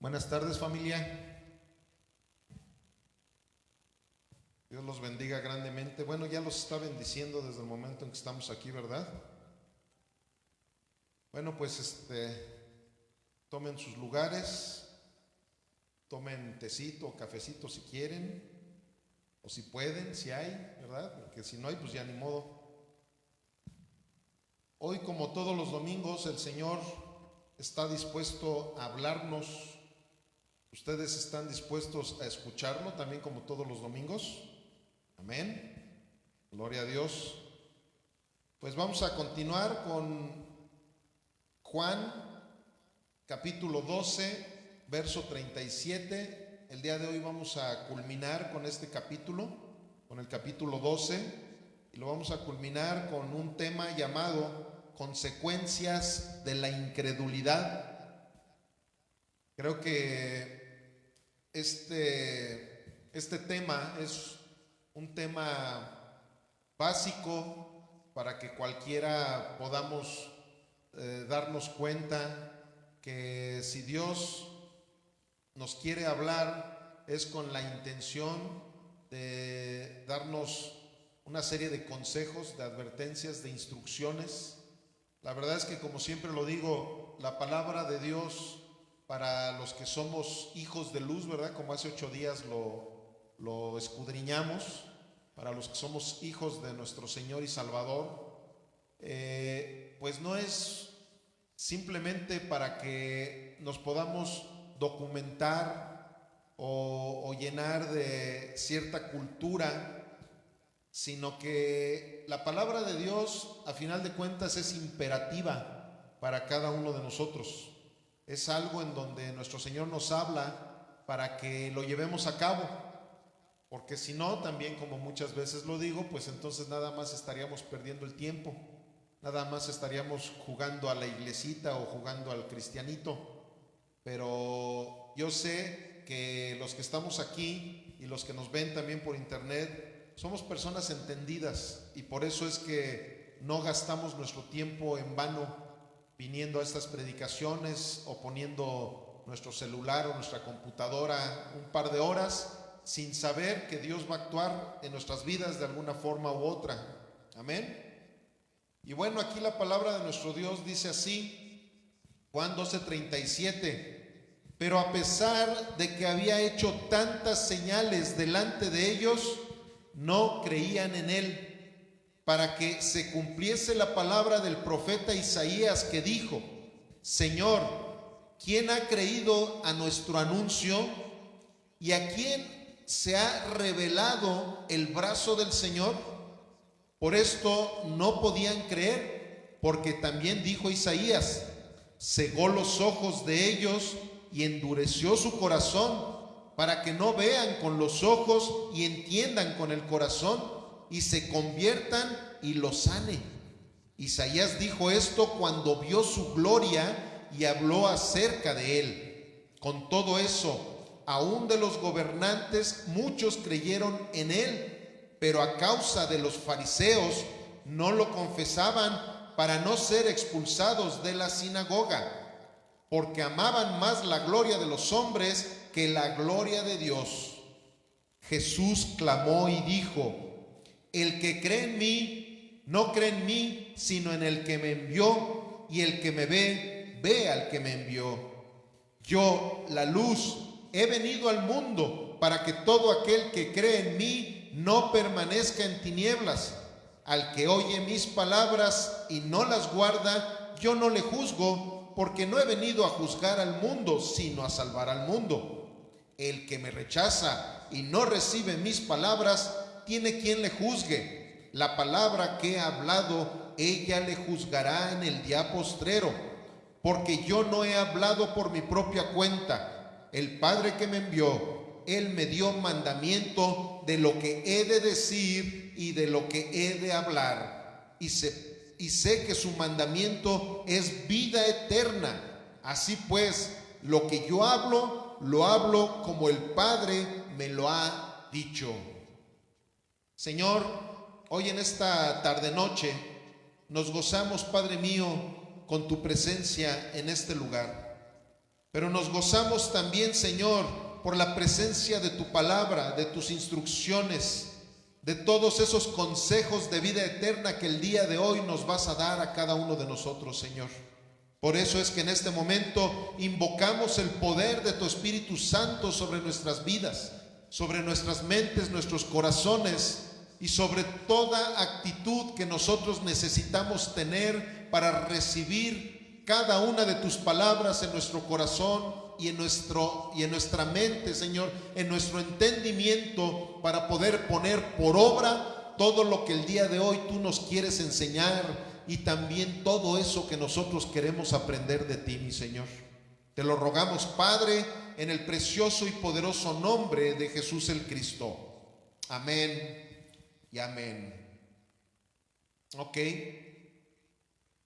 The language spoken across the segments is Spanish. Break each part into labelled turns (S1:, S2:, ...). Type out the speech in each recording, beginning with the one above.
S1: Buenas tardes, familia. Dios los bendiga grandemente. Bueno, ya los está bendiciendo desde el momento en que estamos aquí, ¿verdad? Bueno, pues tomen sus lugares, tomen tecito o cafecito si quieren, o si pueden, si hay, ¿verdad? Porque si no hay, pues ya ni modo. Hoy, como todos los domingos, el Señor está dispuesto a hablarnos. ¿Ustedes están dispuestos a escucharlo también como todos los domingos? Amén. Gloria a Dios. Pues vamos a continuar con Juan, capítulo 12, verso 37. El día de hoy vamos a culminar con este capítulo, con el capítulo 12, y lo vamos a culminar con un tema llamado consecuencias de la incredulidad. Creo que este tema es un tema básico para que cualquiera podamos darnos cuenta que si Dios nos quiere hablar es con la intención de darnos una serie de consejos, de advertencias, de instrucciones. La verdad es que, como siempre lo digo, la palabra de Dios para los que somos hijos de luz, ¿verdad? Como hace 8 días lo escudriñamos, para los que somos hijos de nuestro Señor y Salvador, pues no es simplemente para que nos podamos documentar o llenar de cierta cultura, sino que la palabra de Dios, a final de cuentas, es imperativa para cada uno de nosotros. Es algo en donde nuestro Señor nos habla para que lo llevemos a cabo, porque si no, también, como muchas veces lo digo, pues entonces nada más estaríamos perdiendo el tiempo, nada más estaríamos jugando a la iglesita o jugando al cristianito. Pero yo sé que los que estamos aquí y los que nos ven también por internet somos personas entendidas, y por eso es que no gastamos nuestro tiempo en vano viniendo a estas predicaciones o poniendo nuestro celular o nuestra computadora un par de horas sin saber que Dios va a actuar en nuestras vidas de alguna forma u otra. Amén. Y bueno, aquí la palabra de nuestro Dios dice así, Juan 12:37: pero a pesar de que había hecho tantas señales delante de ellos, no creían en él, para que se cumpliese la palabra del profeta Isaías, que dijo: Señor, ¿quién ha creído a nuestro anuncio? ¿Y a quién se ha revelado el brazo del Señor? Por esto no podían creer, porque también dijo Isaías: cegó los ojos de ellos y endureció su corazón, para que no vean con los ojos y entiendan con el corazón y se conviertan y los sane. Isaías dijo esto cuando vio su gloria y habló acerca de él. Con todo eso, aún de los gobernantes muchos creyeron en él, pero a causa de los fariseos no lo confesaban para no ser expulsados de la sinagoga, porque amaban más la gloria de los hombres que la gloria de Dios. Jesús clamó y dijo: el que cree en mí, no cree en mí, sino en el que me envió, y el que me ve, ve al que me envió. Yo, la luz, he venido al mundo para que todo aquel que cree en mí no permanezca en tinieblas. Al que oye mis palabras y no las guarda, yo no le juzgo, porque no he venido a juzgar al mundo, sino a salvar al mundo. El que me rechaza y no recibe mis palabras, tiene quien le juzgue. La palabra que he hablado, ella le juzgará en el día postrero, porque yo no he hablado por mi propia cuenta. El Padre que me envió, Él me dio mandamiento de lo que he de decir y de lo que he de hablar. Y sé que su mandamiento es vida eterna. Así pues, lo que yo hablo, lo hablo como el Padre me lo ha dicho. Señor, hoy en esta tarde noche nos gozamos, Padre mío, con tu presencia en este lugar. Pero nos gozamos también, Señor, por la presencia de tu palabra, de tus instrucciones, de todos esos consejos de vida eterna que el día de hoy nos vas a dar a cada uno de nosotros, Señor. Por eso es que en este momento invocamos el poder de tu Espíritu Santo sobre nuestras vidas, sobre nuestras mentes, nuestros corazones y sobre toda actitud que nosotros necesitamos tener para recibir cada una de tus palabras en nuestro corazón y en nuestra mente, Señor, en nuestro entendimiento, para poder poner por obra todo lo que el día de hoy tú nos quieres enseñar y también todo eso que nosotros queremos aprender de ti, mi Señor. Te lo rogamos, Padre, en el precioso y poderoso nombre de Jesús el Cristo. Amén y amén. Ok,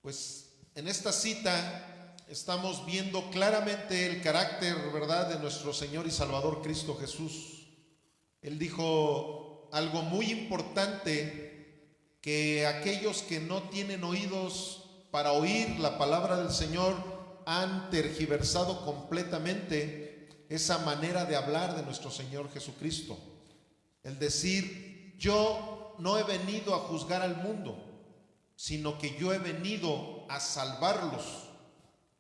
S1: pues en esta cita estamos viendo claramente el carácter, ¿verdad?, de nuestro Señor y Salvador Cristo Jesús. Él dijo algo muy importante, que aquellos que no tienen oídos para oír la palabra del Señor han tergiversado completamente esa manera de hablar de nuestro Señor Jesucristo. El decir, yo no he venido a juzgar al mundo, sino que yo he venido a salvarlos.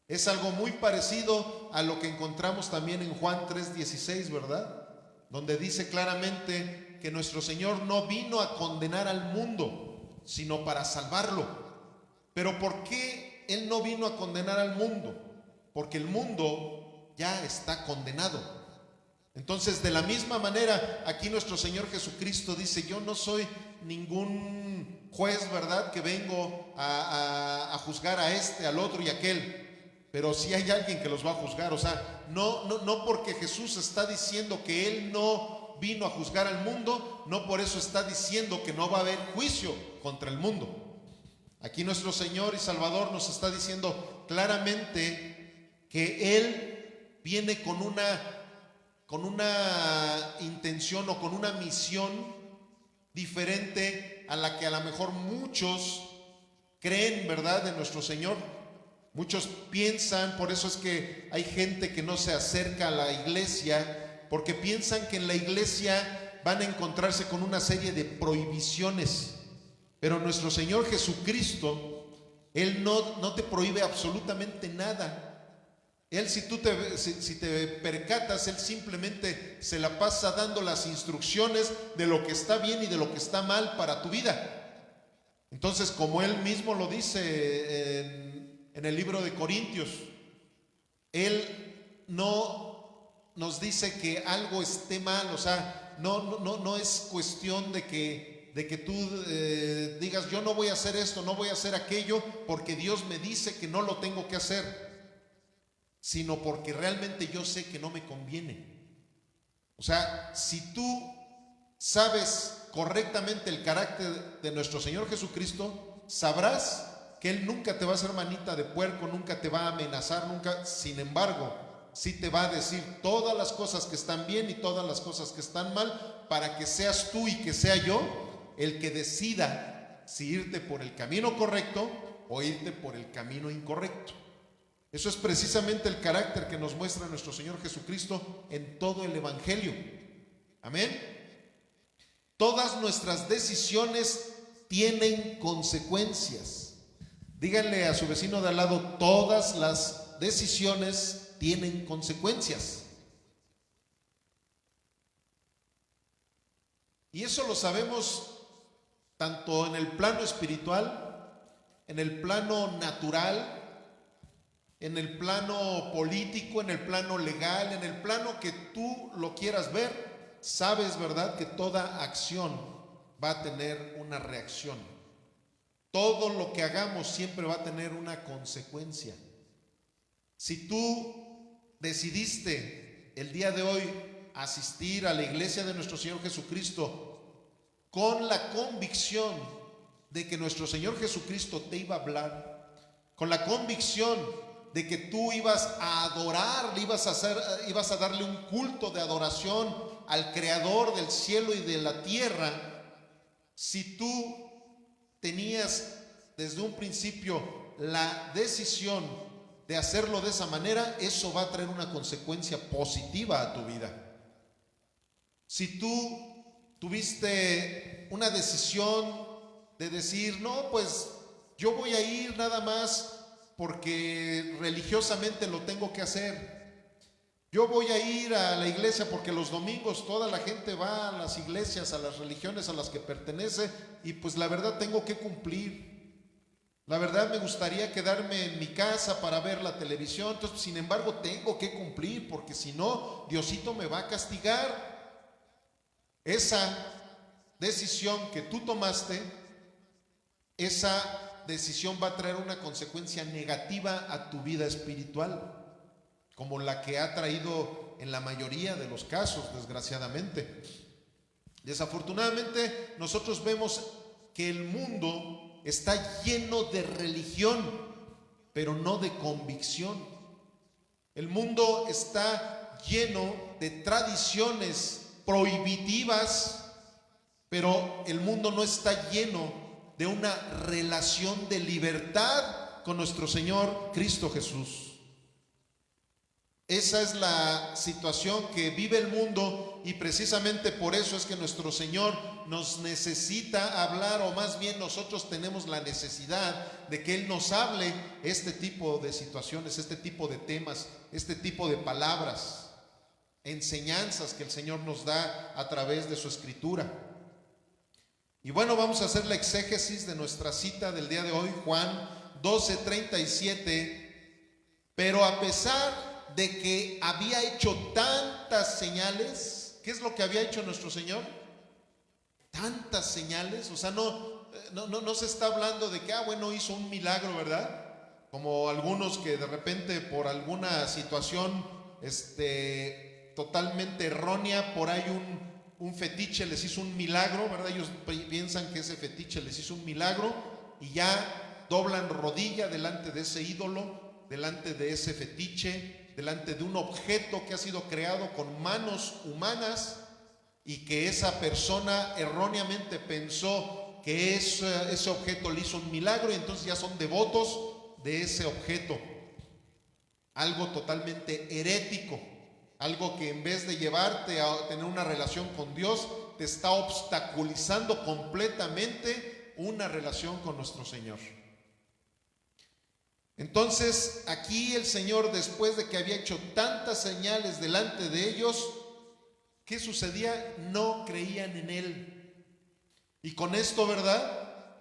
S1: Es algo muy parecido a lo que encontramos también en Juan 3:16, ¿verdad? Donde dice claramente que nuestro Señor no vino a condenar al mundo, sino para salvarlo. Pero ¿por qué Él no vino a condenar al mundo? Porque el mundo ya está condenado. Entonces, de la misma manera, aquí nuestro Señor Jesucristo dice, yo no soy ningún juez, ¿verdad?, que vengo a juzgar a este, al otro y a aquel. Pero sí hay alguien que los va a juzgar. O sea, no porque Jesús está diciendo que Él no vino a juzgar al mundo, no por eso está diciendo que no va a haber juicio contra el mundo. Aquí nuestro Señor y Salvador nos está diciendo claramente que Él viene con una intención o con una misión diferente a la que a lo mejor muchos creen, ¿verdad?, de nuestro Señor. Muchos piensan, por eso es que hay gente que no se acerca a la iglesia, porque piensan que en la iglesia van a encontrarse con una serie de prohibiciones. Pero nuestro Señor Jesucristo, Él no te prohíbe absolutamente nada. Él, si te percatas, Él simplemente se la pasa dando las instrucciones de lo que está bien y de lo que está mal para tu vida. Entonces, como Él mismo lo dice en el libro de Corintios, Él no nos dice que algo esté mal. O sea, no es cuestión de que tú digas, yo no voy a hacer esto, no voy a hacer aquello, porque Dios me dice que no lo tengo que hacer, sino porque realmente yo sé que no me conviene. O sea, si tú sabes correctamente el carácter de nuestro Señor Jesucristo, sabrás que Él nunca te va a hacer manita de puerco, nunca te va a amenazar, nunca. Sin embargo, sí te va a decir todas las cosas que están bien y todas las cosas que están mal, para que seas tú y que sea yo el que decida si irte por el camino correcto o irte por el camino incorrecto. Eso es precisamente el carácter que nos muestra nuestro Señor Jesucristo en todo el Evangelio. Amén. Todas nuestras decisiones tienen consecuencias. Díganle a su vecino de al lado, todas las decisiones tienen consecuencias. Y eso lo sabemos tanto en el plano espiritual, en el plano natural, en el plano político, en el plano legal, en el plano que tú lo quieras ver. Sabes, ¿verdad?, que toda acción va a tener una reacción. Todo lo que hagamos siempre va a tener una consecuencia. Si tú decidiste el día de hoy asistir a la iglesia de nuestro Señor Jesucristo con la convicción de que nuestro Señor Jesucristo te iba a hablar, con la convicción de que tú ibas a adorar, ibas a darle un culto de adoración al Creador del cielo y de la tierra, si tú tenías desde un principio la decisión de hacerlo de esa manera, eso va a traer una consecuencia positiva a tu vida. Si tú tuviste una decisión de decir, no, pues yo voy a ir nada más porque religiosamente lo tengo que hacer. Yo voy a ir a la iglesia porque los domingos toda la gente va a las iglesias, a las religiones a las que pertenece, y pues la verdad tengo que cumplir. La verdad me gustaría quedarme en mi casa para ver la televisión, entonces sin embargo tengo que cumplir porque si no, Diosito me va a castigar. Esa decisión que tú tomaste, esa decisión va a traer una consecuencia negativa a tu vida espiritual, como la que ha traído en la mayoría de los casos, desgraciadamente. Desafortunadamente, nosotros vemos que el mundo está lleno de religión, pero no de convicción. El mundo está lleno de tradiciones prohibitivas, pero el mundo no está lleno de una relación de libertad con nuestro Señor Cristo Jesús. Esa es la situación que vive el mundo, y precisamente por eso es que nuestro Señor nos necesita hablar, o más bien nosotros tenemos la necesidad de que Él nos hable este tipo de situaciones, este tipo de temas, este tipo de palabras, enseñanzas que el Señor nos da a través de su Escritura. Y bueno, vamos a hacer la exégesis de nuestra cita del día de hoy, Juan 12:37. Pero a pesar de que había hecho tantas señales, ¿qué es lo que había hecho nuestro Señor? Tantas señales, o sea, no se está hablando de que, bueno, hizo un milagro, ¿verdad? Como algunos que de repente por alguna situación totalmente errónea, por ahí un fetiche les hizo un milagro, ¿verdad? Ellos piensan que ese fetiche les hizo un milagro y ya doblan rodilla delante de ese ídolo, delante de ese fetiche, delante de un objeto que ha sido creado con manos humanas, y que esa persona erróneamente pensó que ese objeto le hizo un milagro, y entonces ya son devotos de ese objeto. Algo totalmente herético, algo que en vez de llevarte a tener una relación con Dios, te está obstaculizando completamente una relación con nuestro Señor. Entonces aquí el Señor, después de que había hecho tantas señales delante de ellos, ¿qué sucedía? No creían en Él. Y con esto, ¿verdad?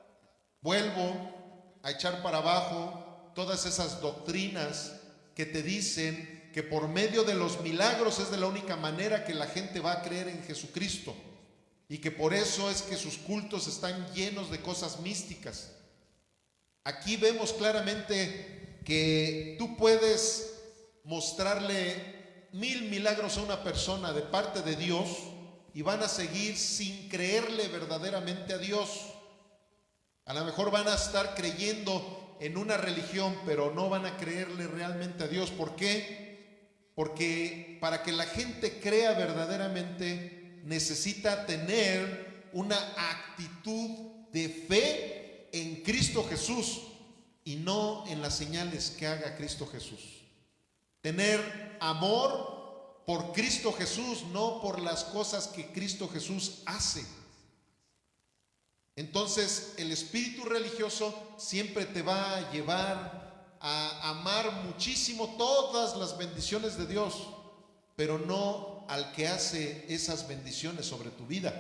S1: Vuelvo a echar para abajo todas esas doctrinas que te dicen que por medio de los milagros es de la única manera que la gente va a creer en Jesucristo, y que por eso es que sus cultos están llenos de cosas místicas. Aquí vemos claramente que tú puedes mostrarle 1000 milagros a una persona de parte de Dios y van a seguir sin creerle verdaderamente a Dios. A lo mejor van a estar creyendo en una religión, pero no van a creerle realmente a Dios. ¿Por qué? Porque para que la gente crea verdaderamente necesita tener una actitud de fe en Cristo Jesús y no en las señales que haga Cristo Jesús. Tener amor por Cristo Jesús, no por las cosas que Cristo Jesús hace. Entonces el espíritu religioso siempre te va a llevar a amar muchísimo todas las bendiciones de Dios, pero no al que hace esas bendiciones sobre tu vida.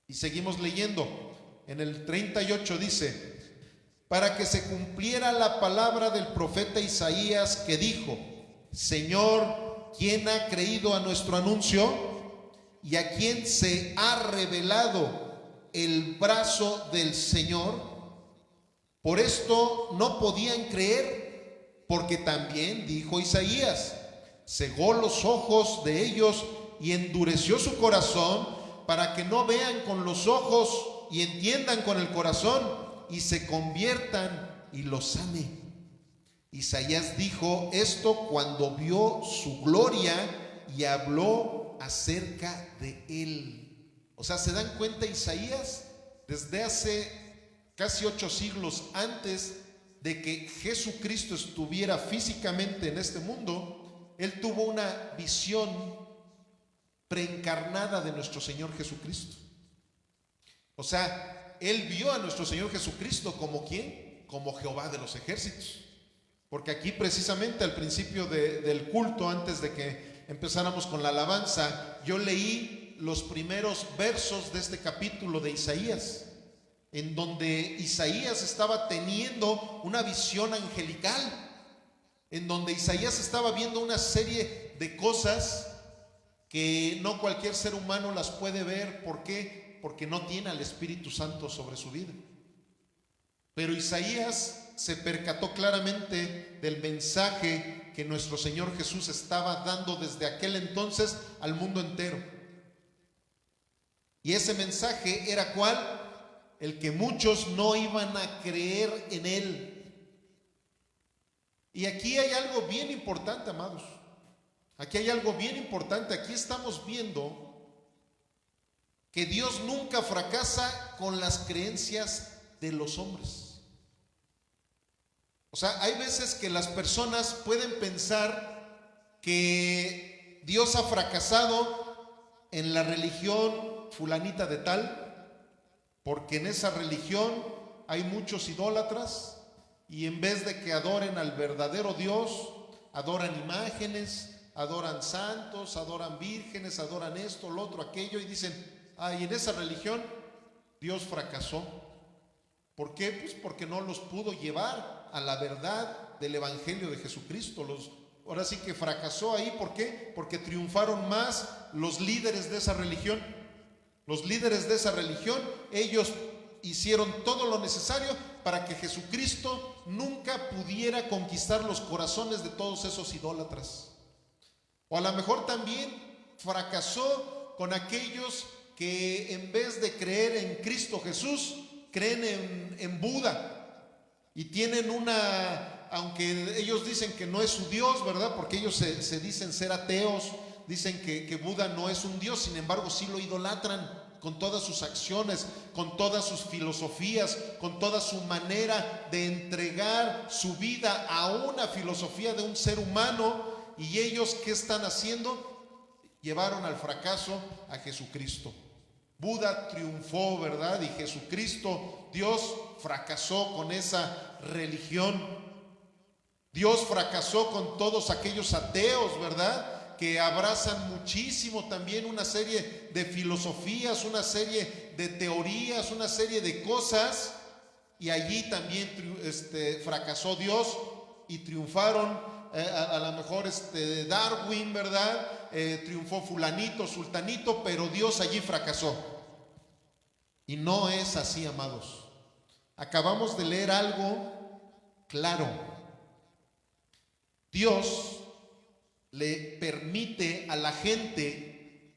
S1: Y seguimos leyendo. En el 38 dice: para que se cumpliera la palabra del profeta Isaías, que dijo: Señor, ¿quién ha creído a nuestro anuncio? ¿Y a quién se ha revelado el brazo del Señor? Por esto no podían creer, porque también dijo Isaías: cegó los ojos de ellos y endureció su corazón, para que no vean con los ojos y entiendan con el corazón y se conviertan y los ame. Isaías dijo esto cuando vio su gloria y habló acerca de él. O sea, ¿se dan cuenta? Isaías, desde hace casi 8 siglos antes de que Jesucristo estuviera físicamente en este mundo, Él tuvo una visión preencarnada de nuestro Señor Jesucristo. O sea, Él vio a nuestro Señor Jesucristo como ¿quién? Como Jehová de los ejércitos. Porque aquí precisamente al principio del culto, antes de que empezáramos con la alabanza, yo leí los primeros versos de este capítulo de Isaías, en donde Isaías estaba teniendo una visión angelical, en donde Isaías estaba viendo una serie de cosas que no cualquier ser humano las puede ver. ¿Por qué? Porque no tiene al Espíritu Santo sobre su vida. Pero Isaías se percató claramente del mensaje que nuestro Señor Jesús estaba dando desde aquel entonces al mundo entero. Y ese mensaje era ¿cuál? El que muchos no iban a creer en Él. Y aquí hay algo bien importante, amados. Aquí hay algo bien importante. Aquí estamos viendo que Dios nunca fracasa con las creencias de los hombres. O sea, hay veces que las personas pueden pensar que Dios ha fracasado en la religión fulanita de tal, porque en esa religión hay muchos idólatras y en vez de que adoren al verdadero Dios, adoran imágenes, adoran santos, adoran vírgenes, adoran esto, lo otro, aquello, y dicen, y en esa religión Dios fracasó. ¿Por qué? Pues porque no los pudo llevar a la verdad del Evangelio de Jesucristo. Ahora sí que fracasó ahí. ¿Por qué? Porque triunfaron más los líderes de esa religión. Los líderes de esa religión, ellos hicieron todo lo necesario para que Jesucristo nunca pudiera conquistar los corazones de todos esos idólatras. O a lo mejor también fracasó con aquellos que en vez de creer en Cristo Jesús, creen en Buda. Y tienen aunque ellos dicen que no es su Dios, ¿verdad? Porque ellos se dicen ser ateos, dicen que Buda no es un Dios, sin embargo sí lo idolatran con todas sus acciones, con todas sus filosofías, con toda su manera de entregar su vida a una filosofía de un ser humano. Y ellos, ¿qué están haciendo? Llevaron al fracaso a Jesucristo. Buda triunfó, ¿verdad? Y Jesucristo, Dios fracasó con esa religión. Dios fracasó con todos aquellos ateos, ¿verdad? Que abrazan muchísimo también una serie de filosofías, una serie de teorías, una serie de cosas. Y allí también fracasó Dios y triunfaron a lo mejor Darwin, ¿verdad? Triunfó fulanito, sultanito, pero Dios allí fracasó. Y no es así, amados. Acabamos de leer algo claro. Dios le permite a la gente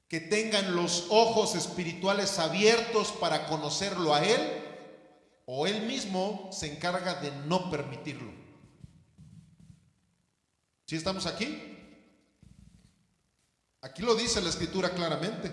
S1: que tengan los ojos espirituales abiertos para conocerlo a Él, o Él mismo se encarga de no permitirlo. ¿Sí estamos aquí? Aquí lo dice la Escritura claramente.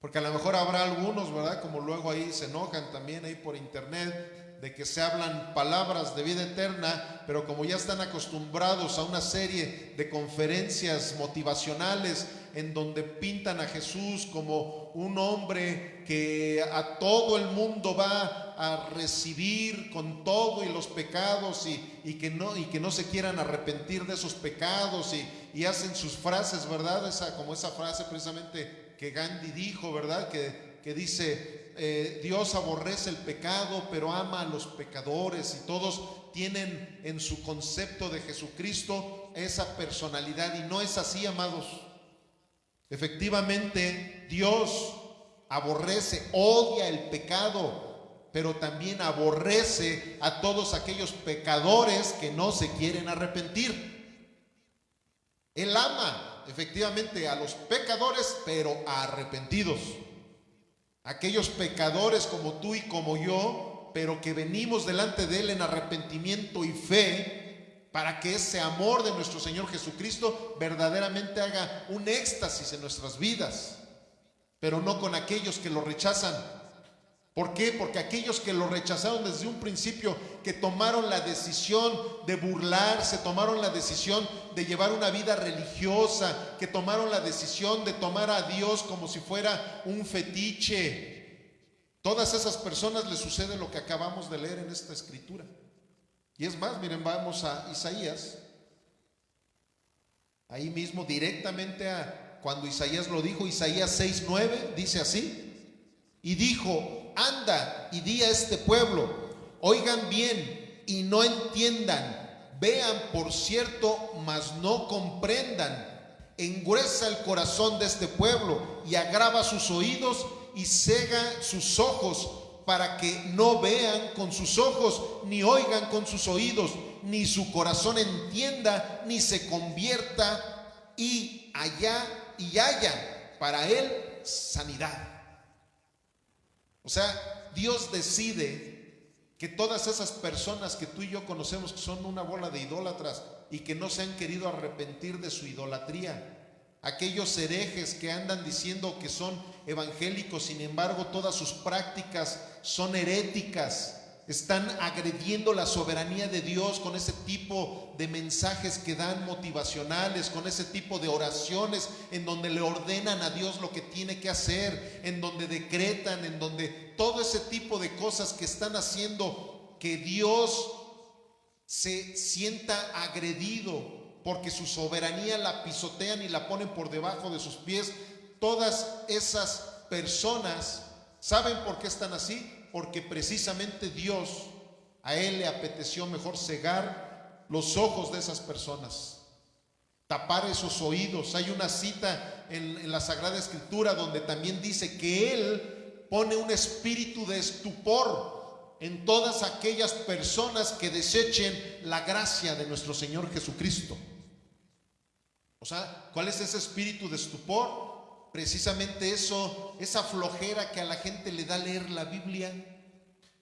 S1: Porque a lo mejor habrá algunos, ¿verdad? Como luego ahí se enojan también ahí por internet, de que se hablan palabras de vida eterna, pero como ya están acostumbrados a una serie de conferencias motivacionales en donde pintan a Jesús como un hombre que a todo el mundo va a recibir con todo y los pecados y que no se quieran arrepentir de esos pecados y hacen sus frases, ¿verdad? Como esa frase precisamente que Gandhi dijo, ¿verdad? Que dice, Dios aborrece el pecado, pero ama a los pecadores, y todos tienen en su concepto de Jesucristo esa personalidad, y no es así, amados. Efectivamente, Dios aborrece, odia el pecado, pero también aborrece a todos aquellos pecadores que no se quieren arrepentir. Él ama efectivamente a los pecadores, pero arrepentidos. Aquellos pecadores como tú y como yo, pero que venimos delante de Él en arrepentimiento y fe, para que ese amor de nuestro Señor Jesucristo verdaderamente haga un éxtasis en nuestras vidas, pero no con aquellos que lo rechazan. ¿Por qué? Porque aquellos que lo rechazaron desde un principio, que tomaron la decisión de burlarse, tomaron la decisión de llevar una vida religiosa, que tomaron la decisión de tomar a Dios como si fuera un fetiche, todas esas personas les sucede lo que acabamos de leer en esta escritura. Y es más, miren, vamos a Isaías, ahí mismo directamente a cuando Isaías lo dijo, Isaías 6:9, dice así: y dijo, anda y di a este pueblo, oigan bien y no entiendan, vean por cierto, mas no comprendan, engruesa el corazón de este pueblo y agrava sus oídos y cega sus ojos, para que no vean con sus ojos, ni oigan con sus oídos, ni su corazón entienda, ni se convierta y haya para él sanidad. O sea, Dios decide que todas esas personas que tú y yo conocemos que son una bola de idólatras y que no se han querido arrepentir de su idolatría, aquellos herejes que andan diciendo que son evangélicos, sin embargo todas sus prácticas son heréticas, están agrediendo la soberanía de Dios con ese tipo de mensajes que dan motivacionales, con ese tipo de oraciones en donde le ordenan a Dios lo que tiene que hacer, en donde decretan, en donde todo ese tipo de cosas que están haciendo que Dios se sienta agredido porque su soberanía la pisotean y la ponen por debajo de sus pies. Todas esas personas, ¿saben por qué están así? Porque precisamente Dios, a él le apeteció mejor cegar los ojos de esas personas, tapar esos oídos. Hay una cita en la Sagrada Escritura donde también dice que él pone un espíritu de estupor en todas aquellas personas que desechen la gracia de nuestro Señor Jesucristo. O sea, ¿cuál es ese espíritu de estupor? Precisamente eso, esa flojera que a la gente le da leer la Biblia,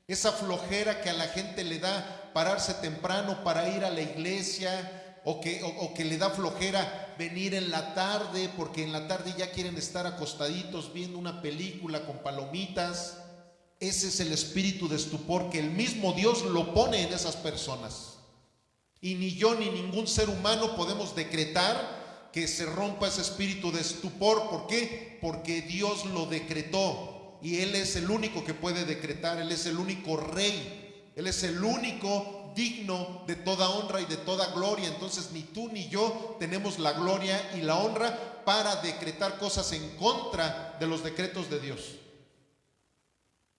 S1: esa flojera que a la gente le da pararse temprano para ir a la iglesia, o que le da flojera venir en la tarde, porque en la tarde ya quieren estar acostaditos viendo una película con palomitas. Ese es el espíritu de estupor que el mismo Dios lo pone en esas personas. Y ni yo ni ningún ser humano podemos decretar que se rompa ese espíritu de estupor. ¿Por qué? Porque Dios lo decretó y Él es el único que puede decretar. Él es el único rey, Él es el único digno de toda honra y de toda gloria. Entonces ni tú ni yo tenemos la gloria y la honra para decretar cosas en contra de los decretos de Dios.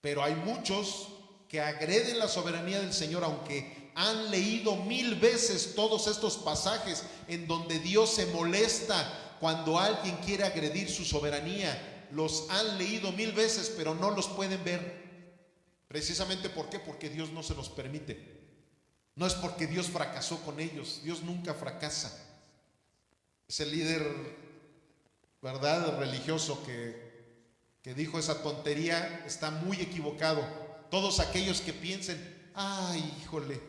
S1: Pero hay muchos que agreden la soberanía del Señor, aunque han leído 1000 veces todos estos pasajes en donde Dios se molesta cuando alguien quiere agredir su soberanía. Los han leído 1000 veces, pero no los pueden ver. Precisamente, ¿por qué? Porque Dios no se los permite. No es porque Dios fracasó con ellos. Dios nunca fracasa. Ese líder, ¿verdad?, religioso que dijo esa tontería está muy equivocado. Todos aquellos que piensen, ay, híjole,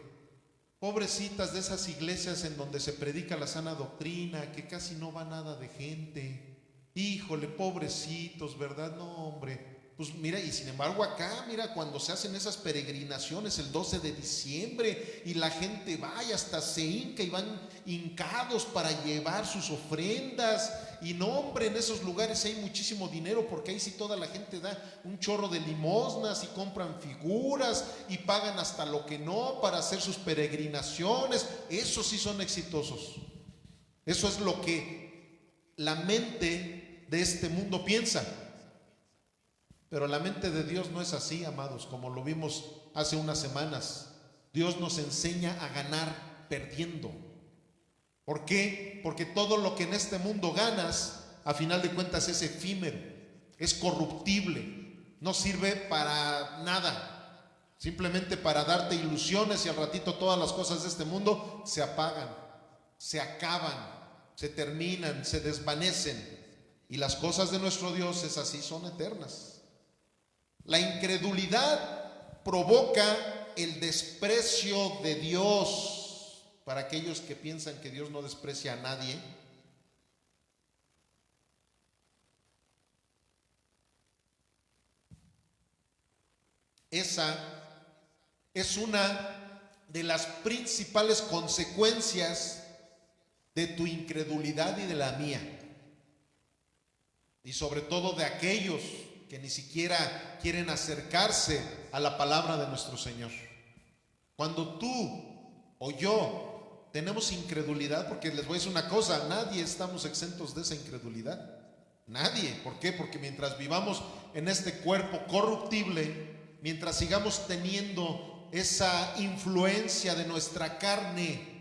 S1: pobrecitas de esas iglesias en donde se predica la sana doctrina, que casi no va nada de gente, híjole, pobrecitos, ¿verdad? No, hombre. Pues mira, y sin embargo acá, mira, cuando se hacen esas peregrinaciones el 12 de diciembre y la gente va y hasta se hinca y van hincados para llevar sus ofrendas. Y no, hombre, en esos lugares hay muchísimo dinero, porque ahí sí toda la gente da un chorro de limosnas y compran figuras y pagan hasta lo que no para hacer sus peregrinaciones. Esos sí son exitosos. Eso es lo que la mente de este mundo piensa. Pero la mente de Dios no es así, amados, como lo vimos hace unas semanas. Dios nos enseña a ganar perdiendo. ¿Por qué? Porque todo lo que en este mundo ganas, a final de cuentas es efímero, es corruptible, no sirve para nada, simplemente para darte ilusiones, y al ratito todas las cosas de este mundo se apagan, se acaban, se terminan, se desvanecen. Y las cosas de nuestro Dios es así, son eternas. La incredulidad provoca el desprecio de Dios. Para aquellos que piensan que Dios no desprecia a nadie, Esa es una de las principales consecuencias de tu incredulidad y de la mía. Y sobre todo de aquellos que ni siquiera quieren acercarse a la palabra de nuestro Señor. Cuando tú o yo tenemos incredulidad, porque les voy a decir una cosa, nadie estamos exentos de esa incredulidad. Nadie. ¿Por qué? Porque mientras vivamos en este cuerpo corruptible, mientras sigamos teniendo esa influencia de nuestra carne,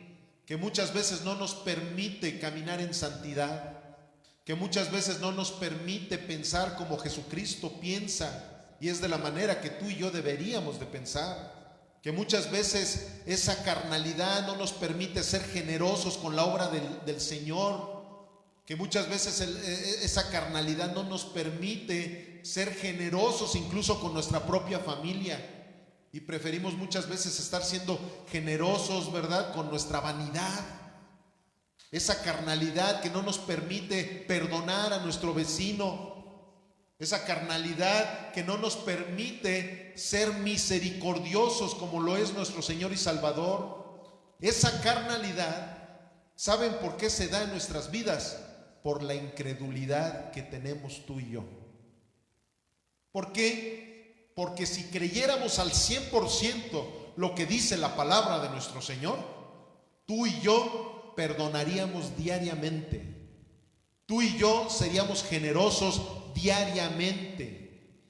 S1: que muchas veces no nos permite caminar en santidad, que muchas veces no nos permite pensar como Jesucristo piensa, y es de la manera que tú y yo deberíamos de pensar, que muchas veces esa carnalidad no nos permite ser generosos con la obra del Señor, que muchas veces esa carnalidad no nos permite ser generosos incluso con nuestra propia familia, y preferimos muchas veces estar siendo generosos, ¿verdad?, con nuestra vanidad. Esa carnalidad que no nos permite perdonar a nuestro vecino, esa carnalidad que no nos permite ser misericordiosos como lo es nuestro Señor y Salvador. Esa carnalidad, ¿saben por qué se da en nuestras vidas? Por la incredulidad que tenemos tú y yo. ¿Por qué? Porque si creyéramos al 100% lo que dice la palabra de nuestro Señor, tú y yo perdonaríamos diariamente. Tú y yo seríamos generosos diariamente.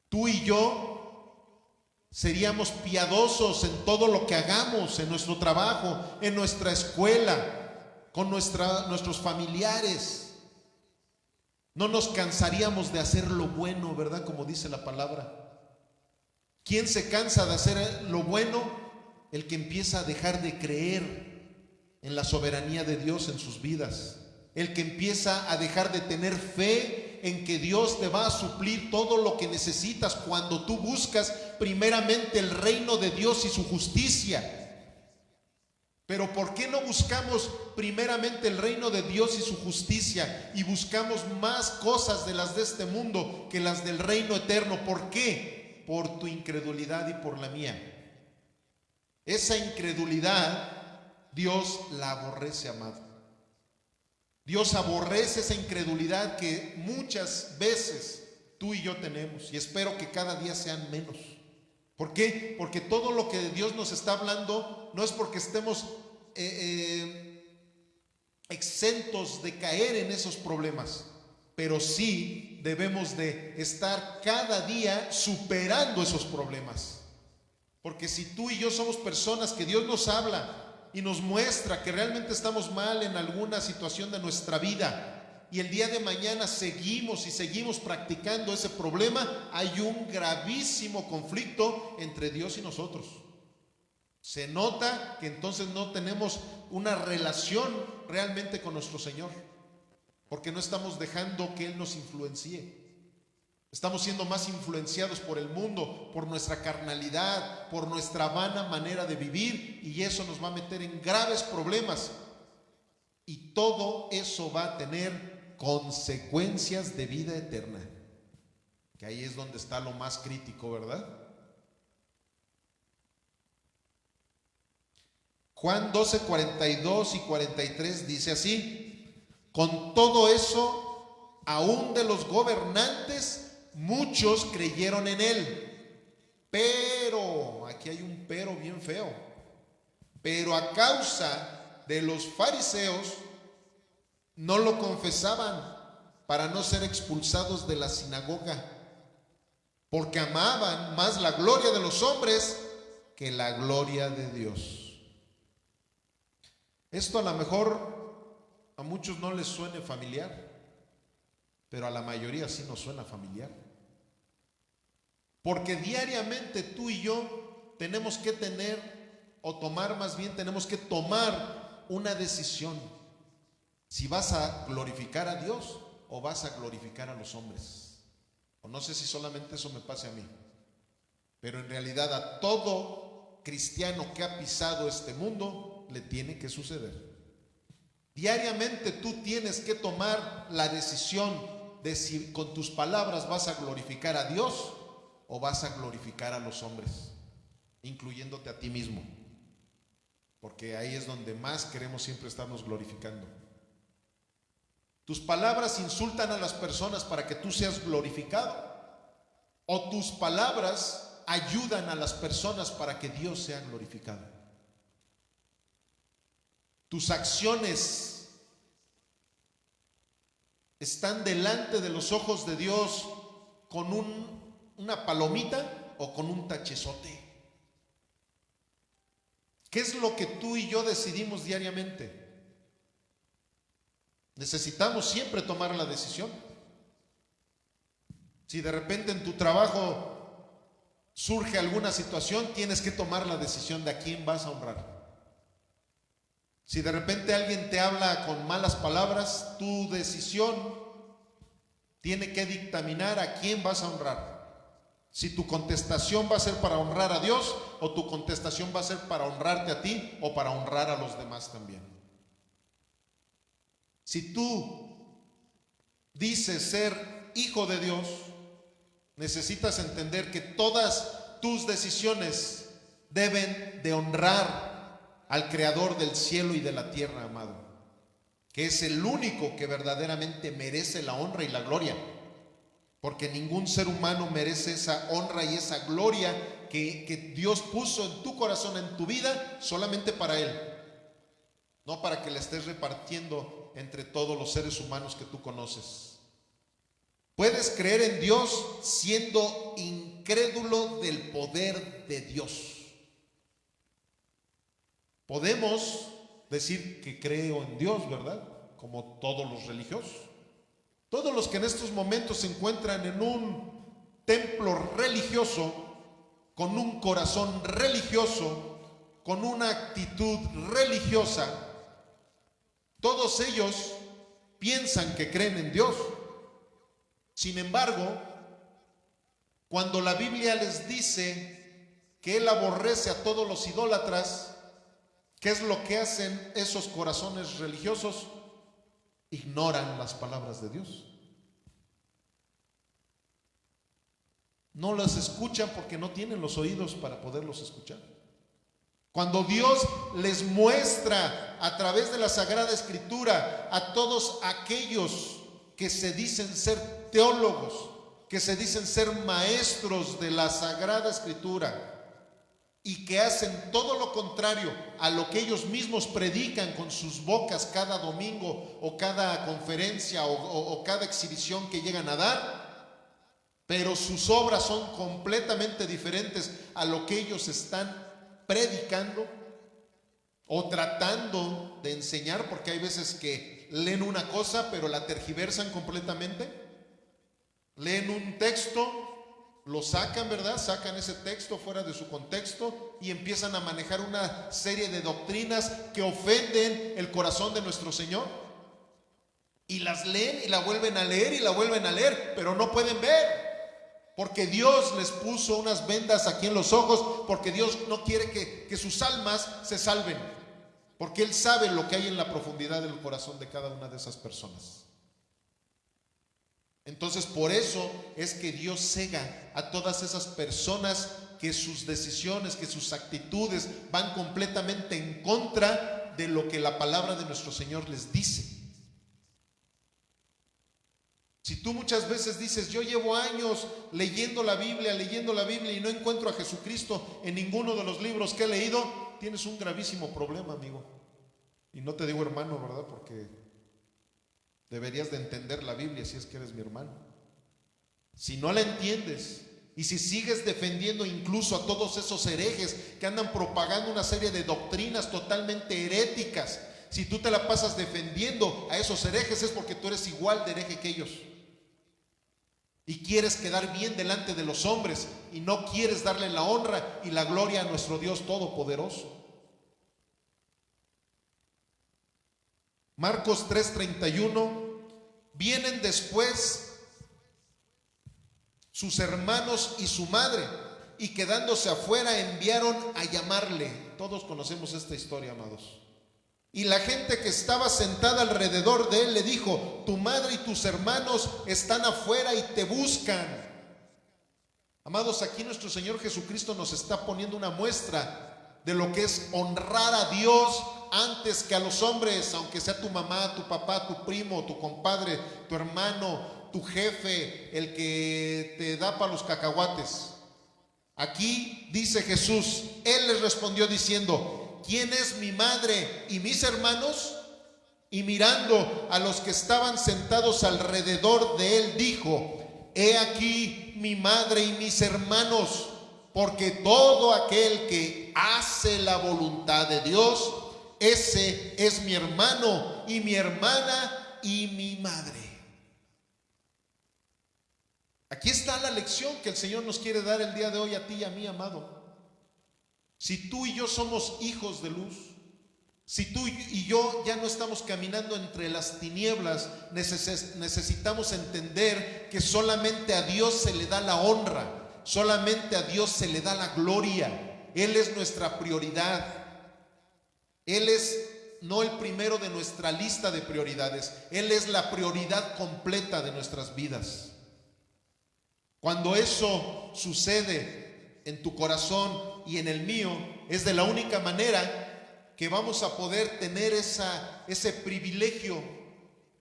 S1: Tú y yo seríamos piadosos en todo lo que hagamos, en nuestro trabajo, en nuestra escuela, con nuestros familiares. No nos cansaríamos de hacer lo bueno, ¿verdad? Como dice la palabra. ¿Quién se cansa de hacer lo bueno? El que empieza a dejar de creer en la soberanía de Dios en sus vidas. El que empieza a dejar de tener fe en que Dios te va a suplir todo lo que necesitas cuando tú buscas primeramente el reino de Dios y su justicia. Pero ¿por qué no buscamos primeramente el reino de Dios y su justicia y buscamos más cosas de las de este mundo que las del reino eterno? ¿Por qué? Por tu incredulidad y por la mía. Esa incredulidad Dios la aborrece, amado. Dios aborrece esa incredulidad que muchas veces tú y yo tenemos, y espero que cada día sean menos. ¿Por qué? Porque todo lo que Dios nos está hablando no es porque estemos exentos de caer en esos problemas, pero sí debemos de estar cada día superando esos problemas. Porque si tú y yo somos personas que Dios nos habla y nos muestra que realmente estamos mal en alguna situación de nuestra vida, y el día de mañana seguimos practicando ese problema, hay un gravísimo conflicto entre Dios y nosotros. Se nota que entonces no tenemos una relación realmente con nuestro Señor, porque no estamos dejando que Él nos influencie. Estamos siendo más influenciados por el mundo, por nuestra carnalidad, por nuestra vana manera de vivir, y eso nos va a meter en graves problemas. Y todo eso va a tener consecuencias de vida eterna, que ahí es donde está lo más crítico, ¿verdad? Juan 12, 42 y 43 dice así: con todo eso, aún de los gobernantes, muchos creyeron en él, pero, aquí hay un pero bien feo, pero a causa de los fariseos no lo confesaban para no ser expulsados de la sinagoga, porque amaban más la gloria de los hombres que la gloria de Dios. Esto a lo mejor a muchos no les suene familiar, pero a la mayoría sí nos suena familiar. Porque diariamente tú y yo tenemos que tenemos que tomar una decisión. Si vas a glorificar a Dios o vas a glorificar a los hombres. O no sé si solamente eso me pase a mí, pero en realidad a todo cristiano que ha pisado este mundo le tiene que suceder. Diariamente tú tienes que tomar la decisión de si con tus palabras vas a glorificar a Dios o vas a glorificar a los hombres, incluyéndote a ti mismo? Porque ahí es donde más queremos siempre estarnos glorificando. ¿Tus palabras insultan a las personas para que tú seas glorificado? ¿O tus palabras ayudan a las personas para que Dios sea glorificado? ¿Tus acciones están delante de los ojos de Dios con una palomita o con un tachezote? ¿Qué es lo que tú y yo decidimos diariamente? Necesitamos siempre tomar la decisión. Si de repente en tu trabajo surge alguna situación, tienes que tomar la decisión de a quién vas a honrar. Si de repente alguien te habla con malas palabras, tu decisión tiene que dictaminar a quién vas a honrar. Si tu contestación va a ser para honrar a Dios, o tu contestación va a ser para honrarte a ti o para honrar a los demás también. Si tú dices ser hijo de Dios, necesitas entender que todas tus decisiones deben de honrar al Creador del cielo y de la tierra, amado, que es el único que verdaderamente merece la honra y la gloria, porque ningún ser humano merece esa honra y esa gloria que Dios puso en tu corazón, en tu vida, solamente para Él, no para que la estés repartiendo entre todos los seres humanos que tú conoces. Puedes creer en Dios siendo incrédulo del poder de Dios. Podemos decir que creo en Dios, ¿verdad? Como todos los religiosos. Todos los que en estos momentos se encuentran en un templo religioso, con un corazón religioso, con una actitud religiosa, todos ellos piensan que creen en Dios. Sin embargo, cuando la Biblia les dice que Él aborrece a todos los idólatras, ¿qué es lo que hacen esos corazones religiosos? Ignoran las palabras de Dios. No las escuchan porque no tienen los oídos para poderlos escuchar. Cuando Dios les muestra a través de la Sagrada Escritura a todos aquellos que se dicen ser teólogos, que se dicen ser maestros de la Sagrada Escritura, y que hacen todo lo contrario a lo que ellos mismos predican con sus bocas cada domingo o cada conferencia o cada exhibición que llegan a dar, pero sus obras son completamente diferentes a lo que ellos están predicando o tratando de enseñar, porque hay veces que leen una cosa pero la tergiversan completamente. Leen un texto, lo sacan, ¿verdad? Sacan ese texto fuera de su contexto y empiezan a manejar una serie de doctrinas que ofenden el corazón de nuestro Señor. Y las leen y la vuelven a leer y la vuelven a leer, pero no pueden ver. Porque Dios les puso unas vendas aquí en los ojos, porque Dios no quiere que sus almas se salven. Porque Él sabe lo que hay en la profundidad del corazón de cada una de esas personas. Entonces, por eso es que Dios cega a todas esas personas que sus decisiones, que sus actitudes van completamente en contra de lo que la palabra de nuestro Señor les dice. Si tú muchas veces dices, yo llevo años leyendo la Biblia y no encuentro a Jesucristo en ninguno de los libros que he leído, tienes un gravísimo problema, amigo. Y no te digo hermano, ¿verdad? Porque deberías de entender la Biblia si es que eres mi hermano. Si no la entiendes y si sigues defendiendo incluso a todos esos herejes que andan propagando una serie de doctrinas totalmente heréticas, si tú te la pasas defendiendo a esos herejes es porque tú eres igual de hereje que ellos. Y quieres quedar bien delante de los hombres y no quieres darle la honra y la gloria a nuestro Dios Todopoderoso. Marcos 3:31, vienen después sus hermanos y su madre, y quedándose afuera enviaron a llamarle. Todos conocemos esta historia, amados. Y la gente que estaba sentada alrededor de él le dijo, tu madre y tus hermanos están afuera y te buscan. Amados, aquí nuestro Señor Jesucristo nos está poniendo una muestra de lo que es honrar a Dios antes que a los hombres, aunque sea tu mamá, tu papá, tu primo, tu compadre, tu hermano, tu jefe, el que te da para los cacahuates. Aquí dice Jesús, Él les respondió diciendo: ¿quién es mi madre y mis hermanos? Y mirando a los que estaban sentados alrededor de Él, dijo: he aquí mi madre y mis hermanos, porque todo aquel que hace la voluntad de Dios, ese es mi hermano y mi hermana y mi madre. Aquí está la lección que el Señor nos quiere dar el día de hoy a ti y a mí, amado. Si tú y yo somos hijos de luz, si tú y yo ya no estamos caminando entre las tinieblas, necesitamos entender que solamente a Dios se le da la honra, solamente a Dios se le da la gloria. Él es nuestra prioridad. Él es no el primero de nuestra lista de prioridades, Él es la prioridad completa de nuestras vidas. Cuando eso sucede en tu corazón y en el mío, es de la única manera que vamos a poder tener ese privilegio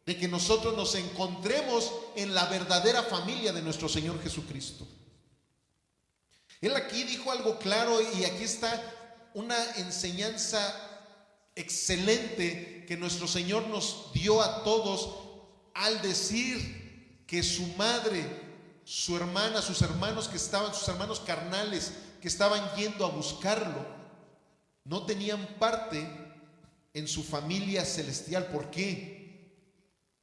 S1: de que nosotros nos encontremos en la verdadera familia de nuestro Señor Jesucristo. Él aquí dijo algo claro y aquí está una enseñanza excelente que nuestro Señor nos dio a todos al decir que su madre, su hermana, sus hermanos que estaban, sus hermanos carnales que estaban yendo a buscarlo, no tenían parte en su familia celestial. ¿Por qué?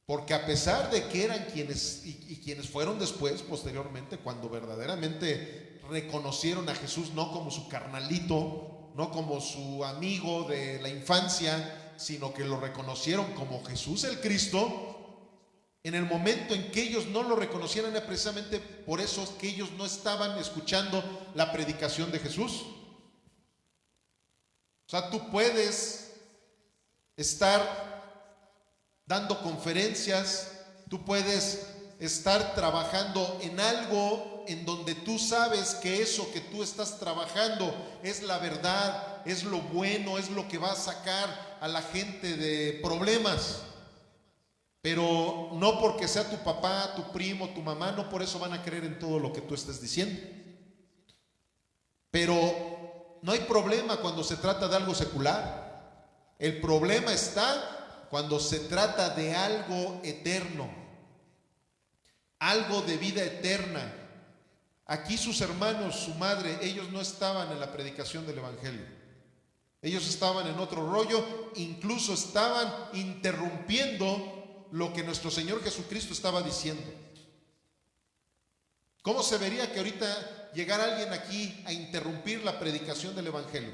S1: Porque a pesar de que eran quienes fueron después, posteriormente, cuando verdaderamente reconocieron a Jesús no como su carnalito, no como su amigo de la infancia, sino que lo reconocieron como Jesús el Cristo, en el momento en que ellos no lo reconocieran, era precisamente por eso que ellos no estaban escuchando la predicación de Jesús. O sea, tú puedes estar dando conferencias, tú puedes estar trabajando en algo en donde tú sabes que eso que tú estás trabajando es la verdad, es lo bueno, es lo que va a sacar a la gente de problemas. Pero no porque sea tu papá, tu primo, tu mamá, no por eso van a creer en todo lo que tú estés diciendo. Pero no hay problema cuando se trata de algo secular. El problema está cuando se trata de algo eterno, algo de vida eterna. Aquí sus hermanos, su madre, ellos no estaban en la predicación del evangelio. Ellos estaban en otro rollo, incluso estaban interrumpiendo lo que nuestro Señor Jesucristo estaba diciendo. ¿Cómo se vería que ahorita llegara alguien aquí a interrumpir la predicación del evangelio?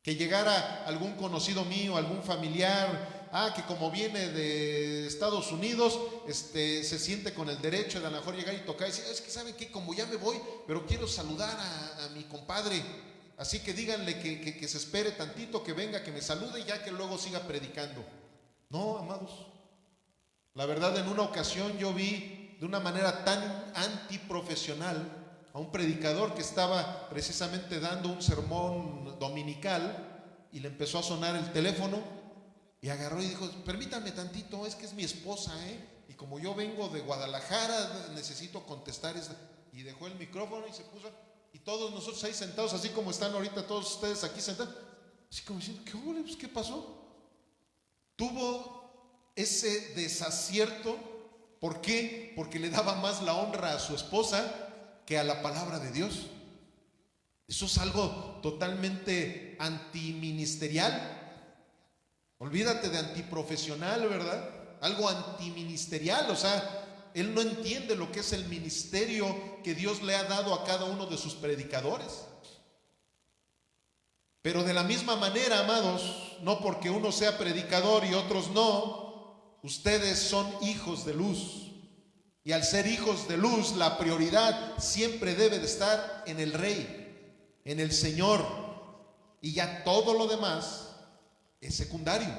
S1: Que llegara algún conocido mío, algún familiar, que como viene de Estados Unidos, se siente con el derecho de a lo mejor llegar y tocar y decir: es que saben que como ya me voy, pero quiero saludar a mi compadre, así que díganle que se espere tantito, que venga, que me salude y ya que luego siga predicando. No, amados. La verdad, en una ocasión yo vi de una manera tan antiprofesional a un predicador que estaba precisamente dando un sermón dominical y le empezó a sonar el teléfono y agarró y dijo: permítame tantito, es que es mi esposa, y como yo vengo de Guadalajara necesito contestar y dejó el micrófono y se puso, y todos nosotros ahí sentados, así como están ahorita todos ustedes aquí sentados, así como diciendo: ¿qué pasó? Tuvo ese desacierto. ¿Por qué? Porque le daba más la honra a su esposa que a la palabra de Dios. Eso es algo totalmente antiministerial. Olvídate de antiprofesional, ¿verdad? Algo antiministerial. O sea, él no entiende lo que es el ministerio que Dios le ha dado a cada uno de sus predicadores. Pero de la misma manera, amados, no porque uno sea predicador y otros no, ustedes son hijos de luz. Y al ser hijos de luz, la prioridad siempre debe de estar en el Rey, en el Señor. Y ya todo lo demás es secundario.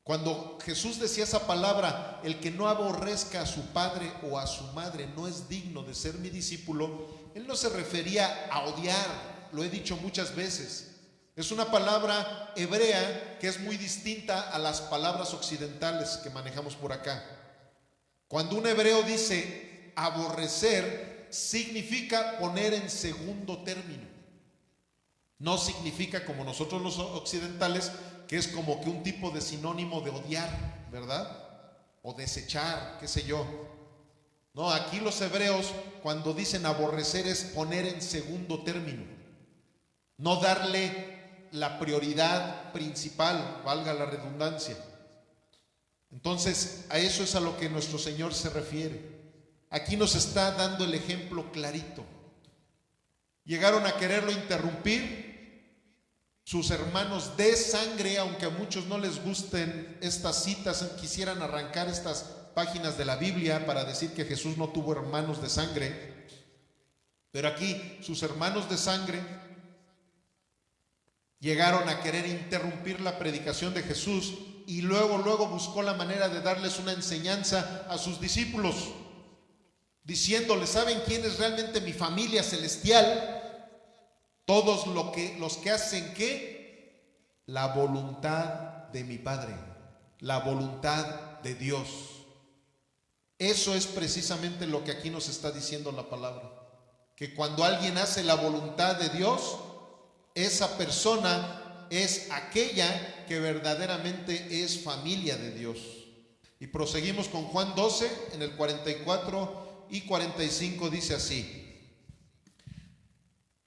S1: Cuando Jesús decía esa palabra, el que no aborrezca a su padre o a su madre no es digno de ser mi discípulo, él no se refería a odiar, lo he dicho muchas veces. Es una palabra hebrea que es muy distinta a las palabras occidentales que manejamos por acá. Cuando un hebreo dice aborrecer, significa poner en segundo término. No significa como nosotros los occidentales, que es como que un tipo de sinónimo de odiar, ¿verdad? O desechar, qué sé yo. No, aquí los hebreos cuando dicen aborrecer es poner en segundo término. No darle la prioridad principal, valga la redundancia. Entonces, a eso es a lo que nuestro Señor se refiere. Aquí nos está dando el ejemplo clarito. Llegaron a quererlo interrumpir sus hermanos de sangre, aunque a muchos no les gusten estas citas, quisieran arrancar estas páginas de la Biblia para decir que Jesús no tuvo hermanos de sangre. Pero aquí sus hermanos de sangre llegaron a querer interrumpir la predicación de Jesús y luego buscó la manera de darles una enseñanza a sus discípulos, diciéndoles: ¿saben quién es realmente mi familia celestial? Todos los que hacen ¿qué? La voluntad de mi Padre, la voluntad de Dios. Eso es precisamente lo que aquí nos está diciendo la palabra, que cuando alguien hace la voluntad de Dios, esa persona es aquella que verdaderamente es familia de Dios. Y proseguimos con Juan 12, en el 44 y 45 dice así: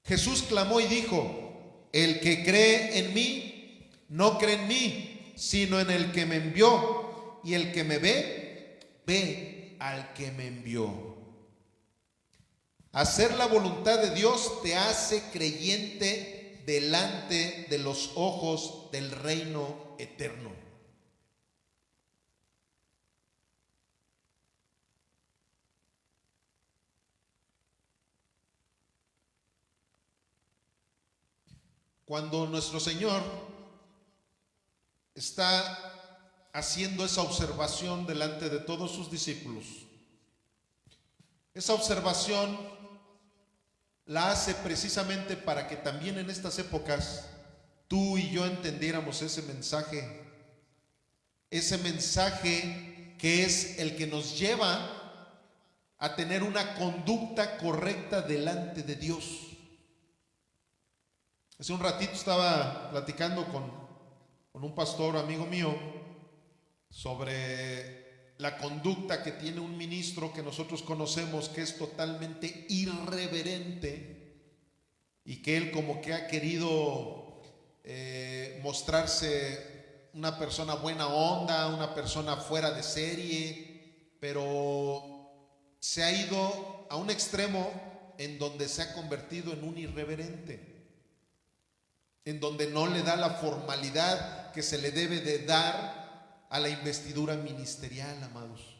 S1: Jesús clamó y dijo: el que cree en mí, no cree en mí, sino en el que me envió. Y el que me ve, ve al que me envió. Hacer la voluntad de Dios te hace creyente delante de los ojos del reino eterno. Cuando nuestro Señor está haciendo esa observación delante de todos sus discípulos, esa observación la hace precisamente para que también en estas épocas tú y yo entendiéramos ese mensaje que es el que nos lleva a tener una conducta correcta delante de Dios. Hace un ratito estaba platicando con un pastor amigo mío sobre la conducta que tiene un ministro que nosotros conocemos, que es totalmente irreverente y que él como que ha querido mostrarse una persona buena onda, una persona fuera de serie, pero se ha ido a un extremo en donde se ha convertido en un irreverente, en donde no le da la formalidad que se le debe de dar a la investidura ministerial, amados.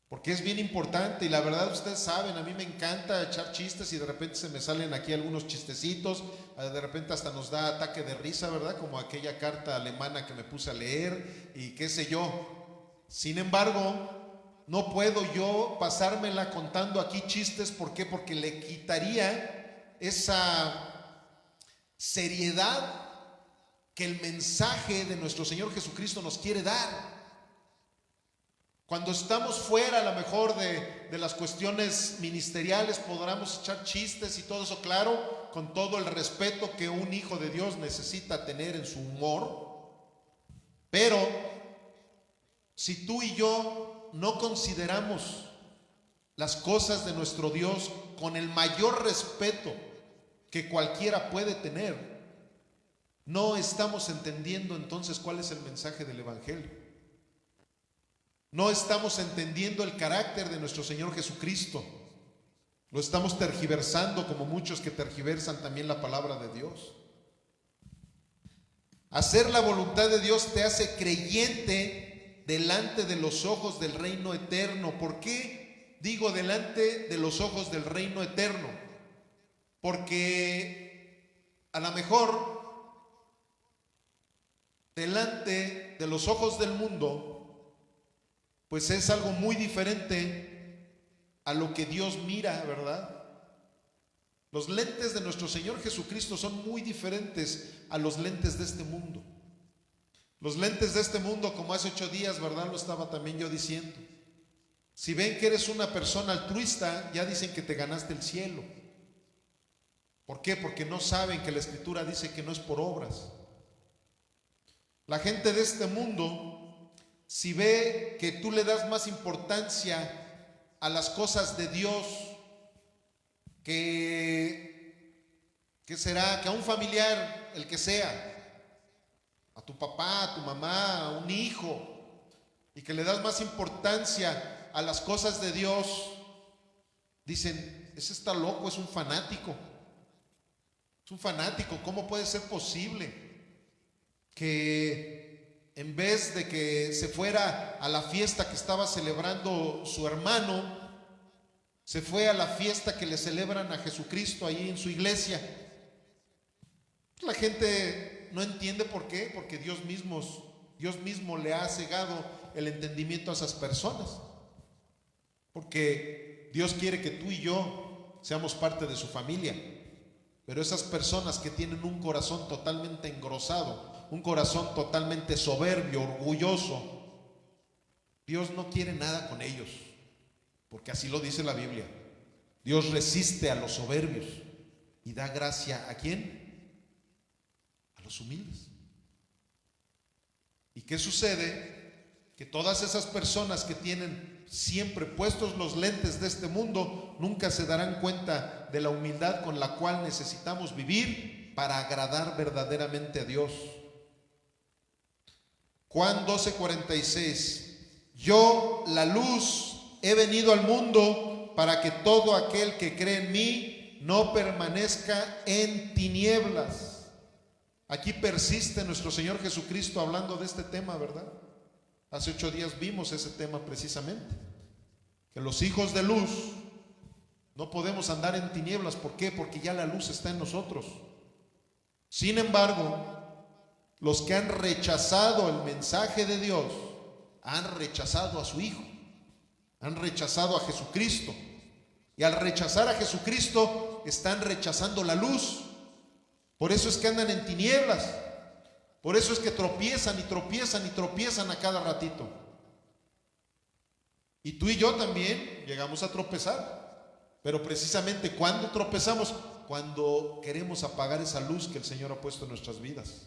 S1: Porque es bien importante y la verdad ustedes saben, a mí me encanta echar chistes y de repente se me salen aquí algunos chistecitos, de repente hasta nos da ataque de risa, ¿verdad? Como aquella carta alemana que me puse a leer y qué sé yo. Sin embargo, no puedo yo pasármela contando aquí chistes. ¿Por qué? Porque le quitaría esa seriedad que el mensaje de nuestro Señor Jesucristo nos quiere dar. Cuando estamos fuera a lo mejor de las cuestiones ministeriales, podremos echar chistes y todo eso, claro, con todo el respeto que un hijo de Dios necesita tener en su humor. Pero si tú y yo no consideramos las cosas de nuestro Dios con el mayor respeto que cualquiera puede tener, no estamos entendiendo entonces cuál es el mensaje del Evangelio. No estamos entendiendo el carácter de nuestro Señor Jesucristo. Lo estamos tergiversando como muchos que tergiversan también la palabra de Dios. Hacer la voluntad de Dios te hace creyente delante de los ojos del reino eterno. ¿Por qué digo delante de los ojos del reino eterno? Porque a lo mejor delante de los ojos del mundo, pues es algo muy diferente a lo que Dios mira, ¿verdad? Los lentes de nuestro Señor Jesucristo son muy diferentes a los lentes de este mundo. Los lentes de este mundo, como hace 8 días, ¿verdad? Lo estaba también yo diciendo. Si ven que eres una persona altruista, ya dicen que te ganaste el cielo. ¿Por qué? Porque no saben que la Escritura dice que no es por obras. La gente de este mundo, si ve que tú le das más importancia a las cosas de Dios que será que a un familiar, el que sea, a tu papá, a tu mamá, a un hijo, y que le das más importancia a las cosas de Dios, dicen, ese está loco, es un fanático. Es un fanático. ¿Cómo puede ser posible que en vez de que se fuera a la fiesta que estaba celebrando su hermano, se fue a la fiesta que le celebran a Jesucristo ahí en su iglesia? La gente no entiende por qué, porque Dios mismo le ha cegado el entendimiento a esas personas. Porque Dios quiere que tú y yo seamos parte de su familia. Pero esas personas que tienen un corazón totalmente engrosado, un corazón totalmente soberbio, orgulloso, Dios no quiere nada con ellos, porque así lo dice la Biblia. Dios resiste a los soberbios y da gracia ¿a quién? A los humildes. ¿Y qué sucede? Que todas esas personas que tienen siempre puestos los lentes de este mundo nunca se darán cuenta de la humildad con la cual necesitamos vivir para agradar verdaderamente a Dios. Juan 12:46: yo, la luz, he venido al mundo para que todo aquel que cree en mí no permanezca en tinieblas. Aquí persiste nuestro Señor Jesucristo hablando de este tema, ¿verdad? Hace 8 días vimos ese tema precisamente, que los hijos de luz no podemos andar en tinieblas. ¿Por qué? Porque ya la luz está en nosotros. Sin embargo, los que han rechazado el mensaje de Dios han rechazado a su Hijo, han rechazado a Jesucristo, y al rechazar a Jesucristo están rechazando la luz. Por eso es que andan en tinieblas. Por eso es que tropiezan y tropiezan y tropiezan a cada ratito. Y tú y yo también llegamos a tropezar. Pero precisamente, ¿cuándo tropezamos? Cuando queremos apagar esa luz que el Señor ha puesto en nuestras vidas.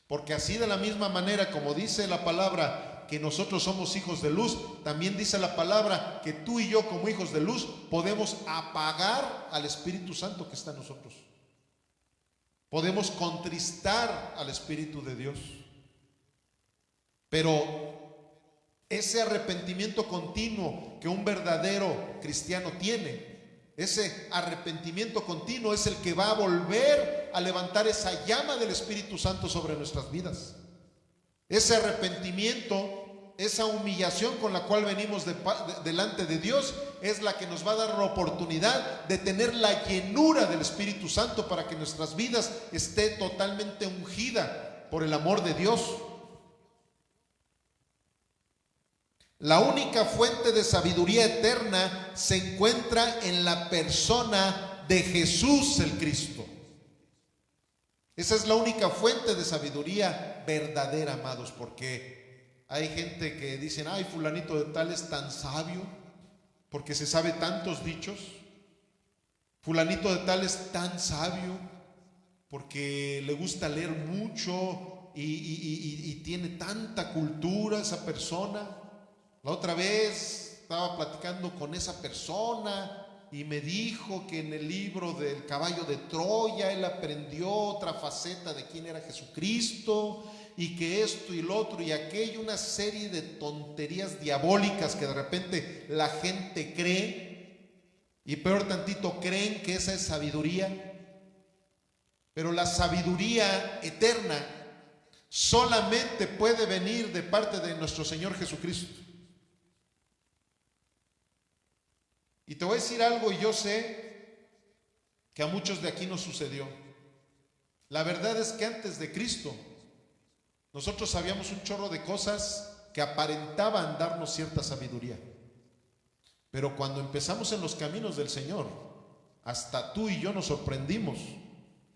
S1: Porque así, de la misma manera como dice la palabra que nosotros somos hijos de luz, también dice la palabra que tú y yo, como hijos de luz, podemos apagar al Espíritu Santo que está en nosotros. Podemos contristar al Espíritu de Dios. Pero ese arrepentimiento continuo que un verdadero cristiano tiene, ese arrepentimiento continuo es el que va a volver a levantar esa llama del Espíritu Santo sobre nuestras vidas. Ese arrepentimiento, esa humillación con la cual venimos delante de Dios, es la que nos va a dar la oportunidad de tener la llenura del Espíritu Santo para que nuestras vidas esté totalmente ungida por el amor de Dios. La única fuente de sabiduría eterna se encuentra en la persona de Jesús el Cristo. Esa es la única fuente de sabiduría verdadera, amados, porque hay gente que dicen, ay, fulanito de tal es tan sabio porque se sabe tantos dichos. Fulanito de tal es tan sabio porque le gusta leer mucho y tiene tanta cultura esa persona. La otra vez estaba platicando con esa persona y me dijo que en el libro del caballo de Troya él aprendió otra faceta de quién era Jesucristo, y que esto y lo otro y aquello, una serie de tonterías diabólicas que de repente la gente cree, y peor tantito creen que esa es sabiduría. Pero la sabiduría eterna solamente puede venir de parte de nuestro Señor Jesucristo. Y te voy a decir algo, y yo sé que a muchos de aquí nos sucedió. La verdad es que antes de Cristo Nosotros sabíamos un chorro de cosas que aparentaban darnos cierta sabiduría. Pero cuando empezamos en los caminos del Señor, hasta tú y yo nos sorprendimos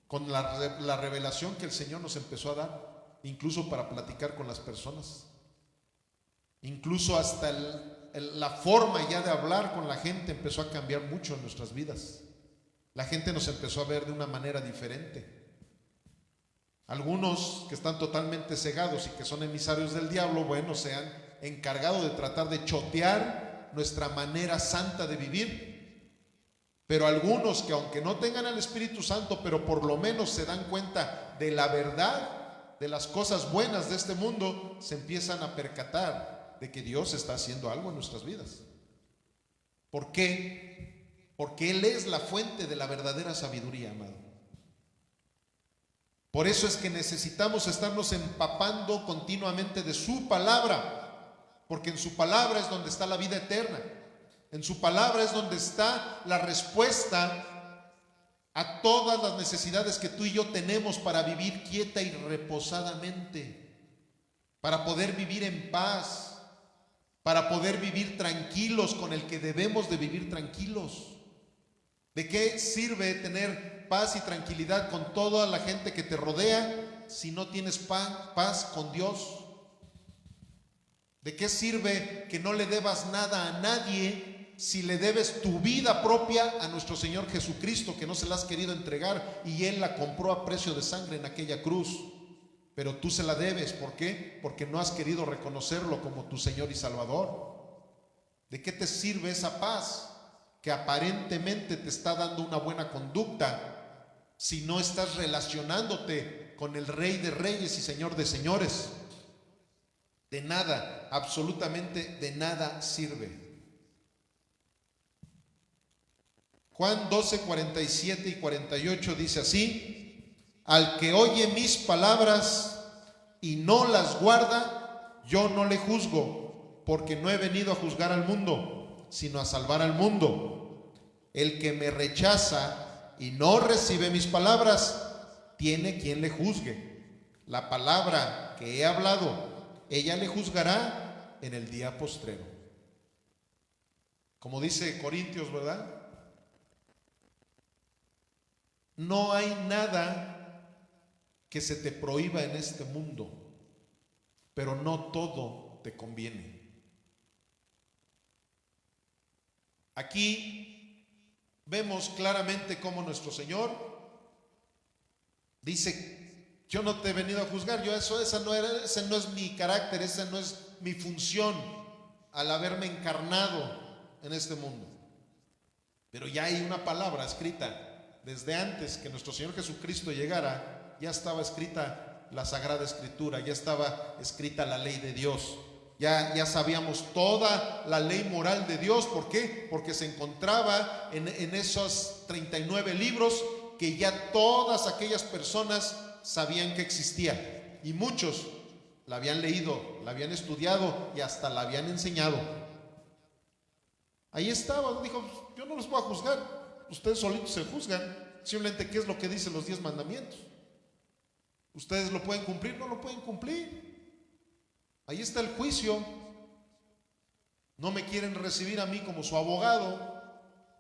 S1: con la revelación que el Señor nos empezó a dar, incluso para platicar con las personas. Incluso hasta la forma ya de hablar con la gente empezó a cambiar mucho en nuestras vidas. La gente nos empezó a ver de una manera diferente. Algunos que están totalmente cegados y que son emisarios del diablo, bueno, se han encargado de tratar de chotear nuestra manera santa de vivir. Pero algunos que aunque no tengan al Espíritu Santo, pero por lo menos se dan cuenta de la verdad, de las cosas buenas de este mundo, se empiezan a percatar de que Dios está haciendo algo en nuestras vidas. ¿Por qué? Porque Él es la fuente de la verdadera sabiduría, amado. Por eso es que necesitamos estarnos empapando continuamente de su palabra, porque en su palabra es donde está la vida eterna. En su palabra es donde está la respuesta a todas las necesidades que tú y yo tenemos para vivir quieta y reposadamente, para poder vivir en paz, para poder vivir tranquilos con el que debemos de vivir tranquilos. ¿De qué sirve tener paz y tranquilidad con toda la gente que te rodea si no tienes paz con Dios? ¿De qué sirve que no le debas nada a nadie si le debes tu vida propia a nuestro Señor Jesucristo, que no se la has querido entregar y Él la compró a precio de sangre en aquella cruz? Pero tú se la debes. ¿Por qué? Porque no has querido reconocerlo como tu Señor y Salvador. ¿De qué te sirve esa paz que aparentemente te está dando una buena conducta si no estás relacionándote con el Rey de Reyes y Señor de Señores? De nada, absolutamente de nada sirve. Juan 12, 47 y 48 dice así: al que oye mis palabras y no las guarda, yo no le juzgo, porque no he venido a juzgar al mundo, sino a salvar al mundo. El que me rechaza y no recibe mis palabras, tiene quien le juzgue. La palabra que he hablado, ella le juzgará en el día postrero. Como dice Corintios, ¿verdad? No hay nada que se te prohíba en este mundo, pero no todo te conviene. Aquí vemos claramente cómo nuestro Señor dice: yo no te he venido a juzgar, ese no es mi carácter, esa no es mi función al haberme encarnado en este mundo. Pero ya hay una palabra escrita. Desde antes que nuestro Señor Jesucristo llegara, ya estaba escrita la Sagrada Escritura, ya estaba escrita la ley de Dios. Ya sabíamos toda la ley moral de Dios. ¿Por qué? Porque se encontraba en esos 39 libros que ya todas aquellas personas sabían que existía. Y muchos la habían leído, la habían estudiado y hasta la habían enseñado. Ahí estaba, dijo: yo no los voy a juzgar. Ustedes solitos se juzgan. Simplemente, ¿qué es lo que dicen los 10 mandamientos? ¿Ustedes lo pueden cumplir? No lo pueden cumplir. Ahí está el juicio. No me quieren recibir a mí como su abogado.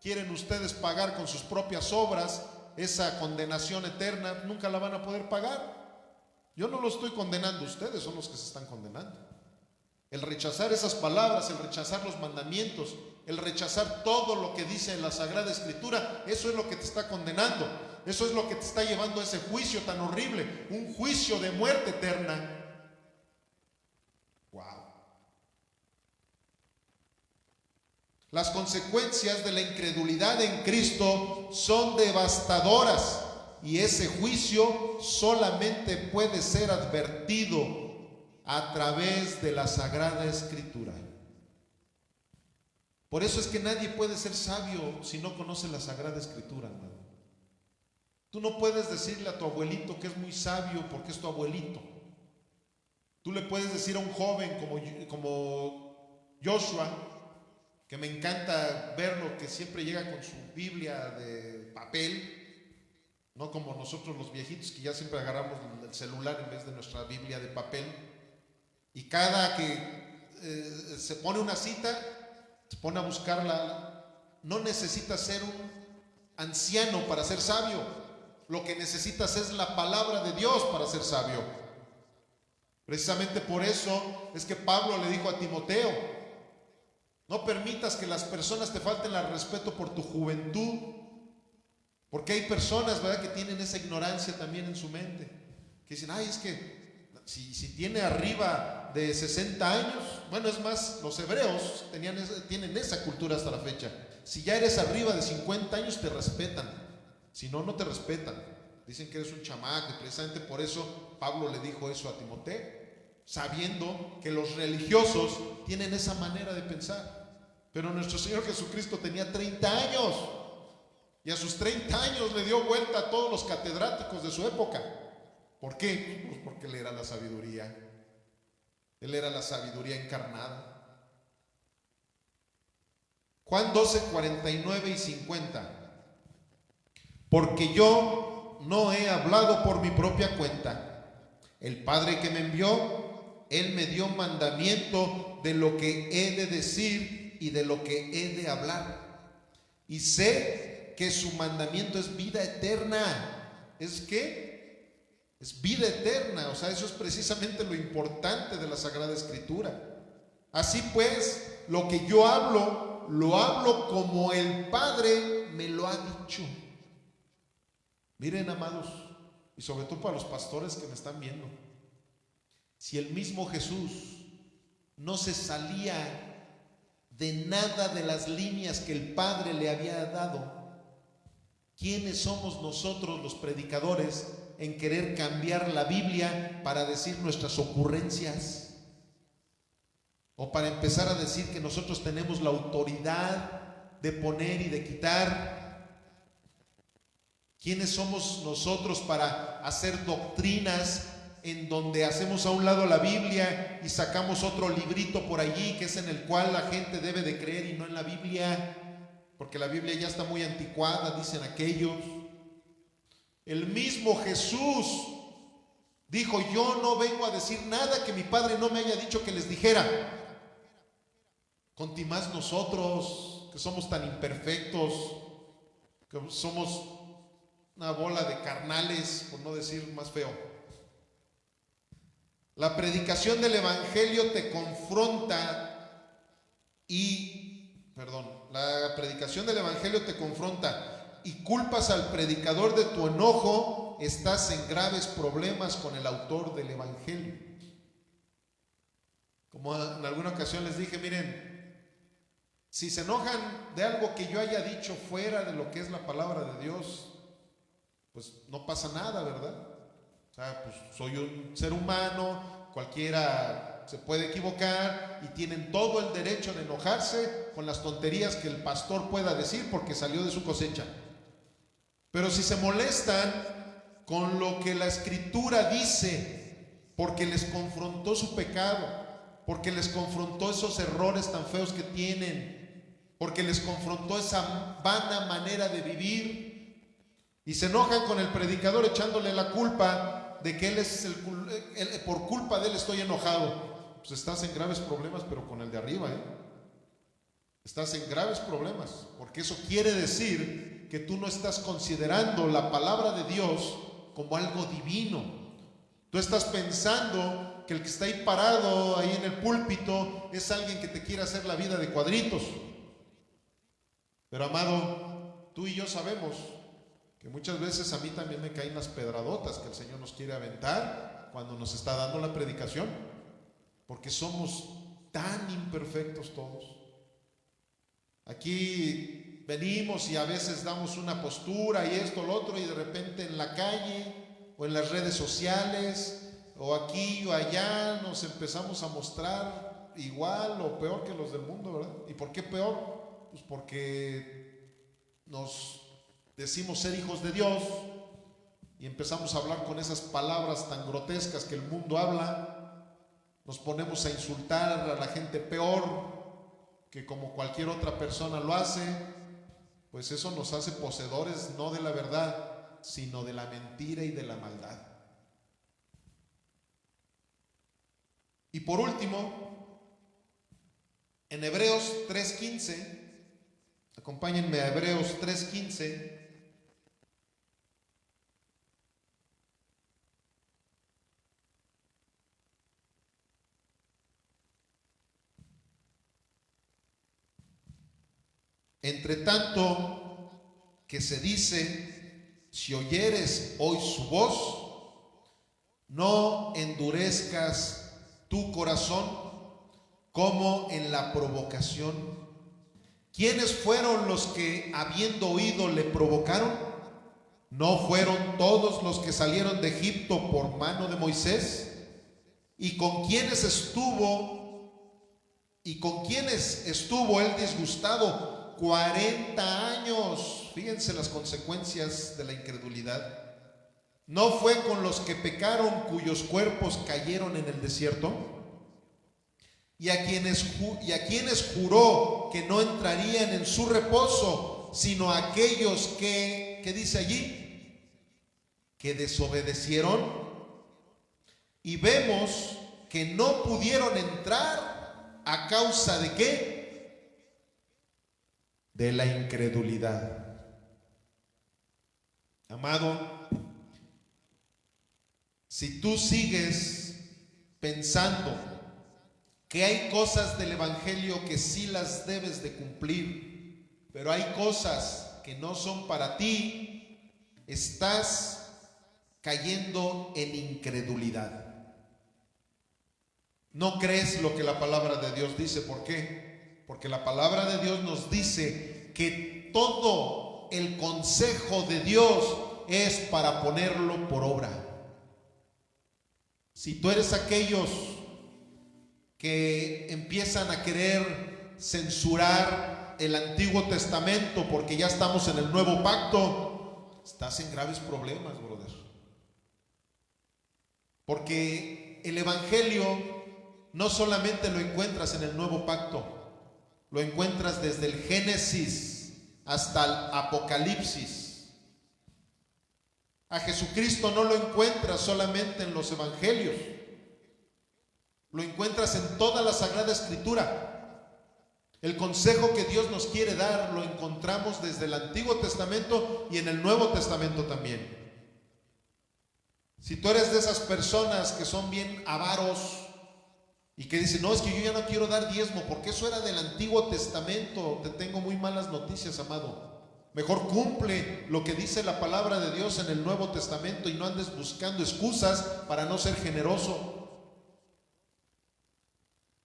S1: Quieren ustedes pagar con sus propias obras esa condenación eterna. Nunca la van a poder pagar. Yo no lo estoy condenando, ustedes son los que se están condenando. El rechazar esas palabras, el rechazar los mandamientos, el rechazar todo lo que dice en la Sagrada Escritura, eso es lo que te está condenando. Eso es lo que te está llevando a ese juicio tan horrible, un juicio de muerte eterna. Wow. Las consecuencias de la incredulidad en Cristo son devastadoras, y ese juicio solamente puede ser advertido a través de la Sagrada Escritura. Por eso es que nadie puede ser sabio si no conoce la Sagrada Escritura, hermano. Tú no puedes decirle a tu abuelito que es muy sabio porque es tu abuelito. Tú le puedes decir a un joven como Joshua, que me encanta verlo, que siempre llega con su Biblia de papel, no como nosotros los viejitos que ya siempre agarramos el celular en vez de nuestra Biblia de papel. Y cada que se pone una cita, se pone a buscarla. No necesitas ser un anciano para ser sabio. Lo que necesitas es la palabra de Dios para ser sabio. Precisamente por eso es que Pablo le dijo a Timoteo: no permitas que las personas te falten al respeto por tu juventud. Porque hay personas, ¿verdad?, que tienen esa ignorancia también en su mente, que dicen: ay, es que si tiene arriba de 60 años, bueno, es más, los hebreos tienen esa cultura hasta la fecha. Si ya eres arriba de 50 años te respetan, si no, no te respetan. Dicen que eres un chamaco, y precisamente por eso Pablo le dijo eso a Timoteo, sabiendo que los religiosos tienen esa manera de pensar. Pero nuestro Señor Jesucristo tenía 30 años. Y a sus 30 años le dio vuelta a todos los catedráticos de su época. ¿Por qué? Pues porque Él era la sabiduría. Él era la sabiduría encarnada. Juan 12, 49 y 50. Porque yo no he hablado por mi propia cuenta. El Padre que me envió, Él me dio mandamiento de lo que he de decir y de lo que he de hablar. Y sé que su mandamiento es vida eterna. ¿Es qué? Es vida eterna. O sea, eso es precisamente lo importante de la Sagrada Escritura. Así pues, lo que yo hablo, lo hablo como el Padre me lo ha dicho. Miren, amados, y sobre todo para los pastores que me están viendo, si el mismo Jesús no se salía de nada de las líneas que el Padre le había dado, ¿quiénes somos nosotros los predicadores en querer cambiar la Biblia para decir nuestras ocurrencias? O para empezar a decir que nosotros tenemos la autoridad de poner y de quitar. ¿Quiénes somos nosotros para hacer doctrinas en donde hacemos a un lado la Biblia y sacamos otro librito por allí que es en el cual la gente debe de creer y no en la Biblia? Porque la Biblia ya está muy anticuada, dicen aquellos. El mismo Jesús dijo: yo no vengo a decir nada que mi Padre no me haya dicho que les dijera. Conti más nosotros, que somos tan imperfectos, que somos una bola de carnales, por no decir más feo. La predicación del Evangelio te confronta la predicación del Evangelio te confronta y culpas al predicador de tu enojo, estás en graves problemas con el autor del Evangelio. Como en alguna ocasión les dije: miren, si se enojan de algo que yo haya dicho fuera de lo que es la palabra de Dios, pues no pasa nada, ¿verdad? O sea, pues soy un ser humano, cualquiera se puede equivocar y tienen todo el derecho de enojarse con las tonterías que el pastor pueda decir porque salió de su cosecha. Pero si se molestan con lo que la Escritura dice, porque les confrontó su pecado, porque les confrontó esos errores tan feos que tienen, porque les confrontó esa vana manera de vivir, y se enojan con el predicador echándole la culpa de que por culpa de él estoy enojado, pues estás en graves problemas, pero con el de arriba, estás en graves problemas, porque eso quiere decir que tú no estás considerando la palabra de Dios como algo divino. Tú estás pensando que el que está ahí parado, ahí en el púlpito, es alguien que te quiere hacer la vida de cuadritos. Pero, amado, tú y yo sabemos que muchas veces a mí también me caen las pedradotas que el Señor nos quiere aventar cuando nos está dando la predicación, porque somos tan imperfectos todos. Aquí venimos y a veces damos una postura y esto, lo otro, y de repente en la calle o en las redes sociales o aquí o allá nos empezamos a mostrar igual o peor que los del mundo, ¿verdad? ¿Y por qué peor? Pues porque nos decimos ser hijos de Dios y empezamos a hablar con esas palabras tan grotescas que el mundo habla. Nos ponemos a insultar a la gente peor que como cualquier otra persona lo hace. Pues eso nos hace poseedores no de la verdad, sino de la mentira y de la maldad. Y por último, en Hebreos 3:15, acompáñenme a Hebreos 3:15. Entre tanto que se dice, si oyeres hoy su voz, no endurezcas tu corazón como en la provocación. ¿Quiénes fueron los que, habiendo oído, le provocaron? ¿No fueron todos los que salieron de Egipto por mano de Moisés? ¿Y con quiénes estuvo él disgustado? 40 años. Fíjense las consecuencias de la incredulidad. ¿No fue con los que pecaron, cuyos cuerpos cayeron en el desierto? Y a quienes juró que no entrarían en su reposo, sino a aquellos que, ¿qué dice allí? Que desobedecieron. Y vemos que no pudieron entrar a causa de ¿qué? De la incredulidad. Amado, si tú sigues pensando que hay cosas del Evangelio que sí las debes de cumplir, pero hay cosas que no son para ti, estás cayendo en incredulidad. No crees lo que la palabra de Dios dice. ¿Por qué? Porque la palabra de Dios nos dice que todo el consejo de Dios es para ponerlo por obra. Si tú eres aquellos que empiezan a querer censurar el Antiguo Testamento porque ya estamos en el Nuevo Pacto, estás en graves problemas, brother. Porque el Evangelio no solamente lo encuentras en el Nuevo Pacto, lo encuentras desde el Génesis hasta el Apocalipsis. A Jesucristo no lo encuentras solamente en los Evangelios, lo encuentras en toda la Sagrada Escritura. El consejo que Dios nos quiere dar lo encontramos desde el Antiguo Testamento y en el Nuevo Testamento también. Si tú eres de esas personas que son bien avaros y que dicen, no, es que yo ya no quiero dar diezmo porque eso era del Antiguo Testamento, te tengo muy malas noticias, amado. Mejor cumple lo que dice la palabra de Dios en el Nuevo Testamento y no andes buscando excusas para no ser generoso.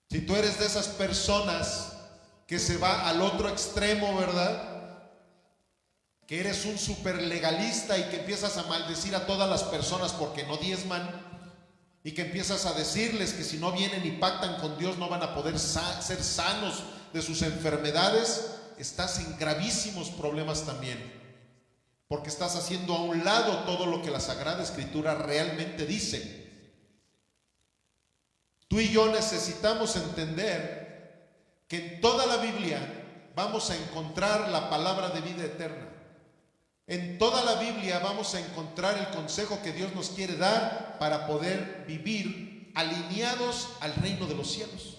S1: Si tú eres de esas personas que se va al otro extremo, ¿verdad? Que eres un super legalista y que empiezas a maldecir a todas las personas porque no diezman, y que empiezas a decirles que si no vienen y pactan con Dios no van a poder ser sanos de sus enfermedades, estás en gravísimos problemas también, porque estás haciendo a un lado todo lo que la Sagrada Escritura realmente dice. Tú y yo necesitamos entender que en toda la Biblia vamos a encontrar la palabra de vida eterna. En toda la Biblia vamos a encontrar el consejo que Dios nos quiere dar para poder vivir alineados al reino de los cielos.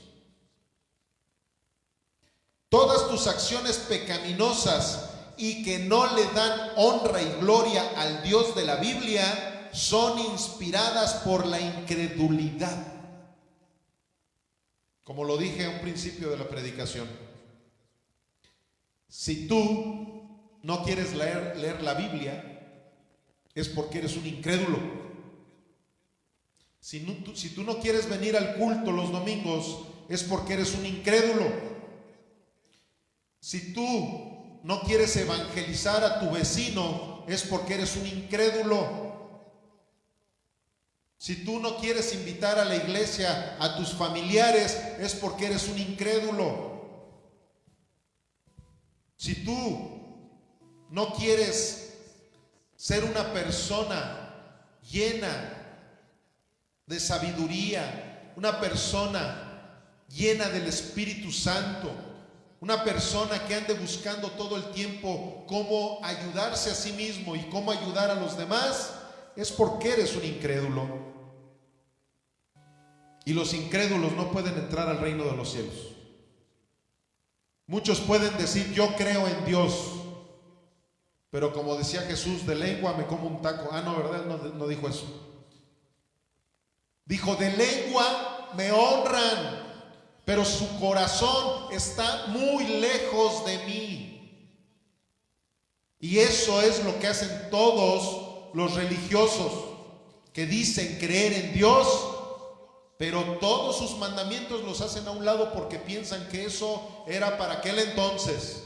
S1: Todas tus acciones pecaminosas y que no le dan honra y gloria al Dios de la Biblia son inspiradas por la incredulidad. Como lo dije a un principio de la predicación, si tú no quieres leer la Biblia, es porque eres un incrédulo. Si tú no quieres venir al culto los domingos, es porque eres un incrédulo. Si tú no quieres evangelizar a tu vecino, es porque eres un incrédulo. Si tú no quieres invitar a la iglesia a tus familiares, es porque eres un incrédulo. Si tú no quieres ser una persona llena de sabiduría, una persona llena del Espíritu Santo, Una persona que ande buscando todo el tiempo cómo ayudarse a sí mismo y cómo ayudar a los demás, es porque eres un incrédulo. Y los incrédulos no pueden entrar al reino de los cielos. Muchos pueden decir: yo creo en Dios, pero como decía Jesús, de lengua me como un taco. No, ¿verdad? No dijo eso. Dijo: de lengua me honran, pero su corazón está muy lejos de mí. Y eso es lo que hacen todos los religiosos que dicen creer en Dios, pero todos sus mandamientos los hacen a un lado porque piensan que eso era para aquel entonces.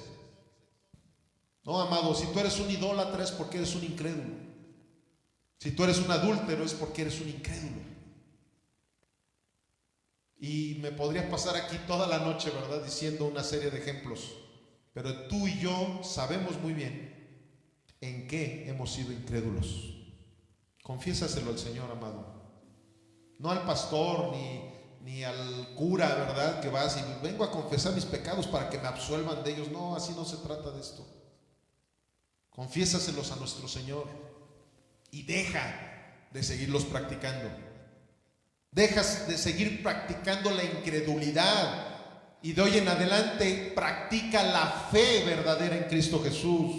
S1: No, amado, si tú eres un idólatra es porque eres un incrédulo. Si tú eres un adúltero es porque eres un incrédulo. Y me podría pasar aquí toda la noche, ¿verdad?, diciendo una serie de ejemplos, pero tú y yo sabemos muy bien en qué hemos sido incrédulos. Confiésaselo al Señor, amado. No al pastor ni al cura, ¿verdad?, que vas y vengo a confesar mis pecados para que me absuelvan de ellos. No, así no se trata de esto. Confiésaselos a nuestro Señor y deja de seguirlos practicando. Dejas de seguir practicando la incredulidad y de hoy en adelante practica la fe verdadera en Cristo Jesús.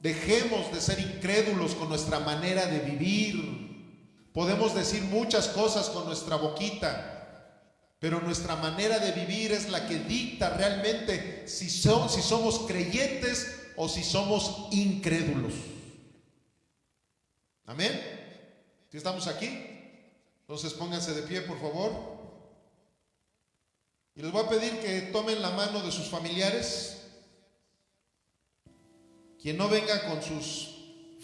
S1: Dejemos de ser incrédulos con nuestra manera de vivir. Podemos decir muchas cosas con nuestra boquita, pero nuestra manera de vivir es la que dicta realmente si somos creyentes o si somos incrédulos. Amén. ¿Sí estamos aquí? Entonces pónganse de pie, por favor. Y les voy a pedir que tomen la mano de sus familiares. Quien no venga con sus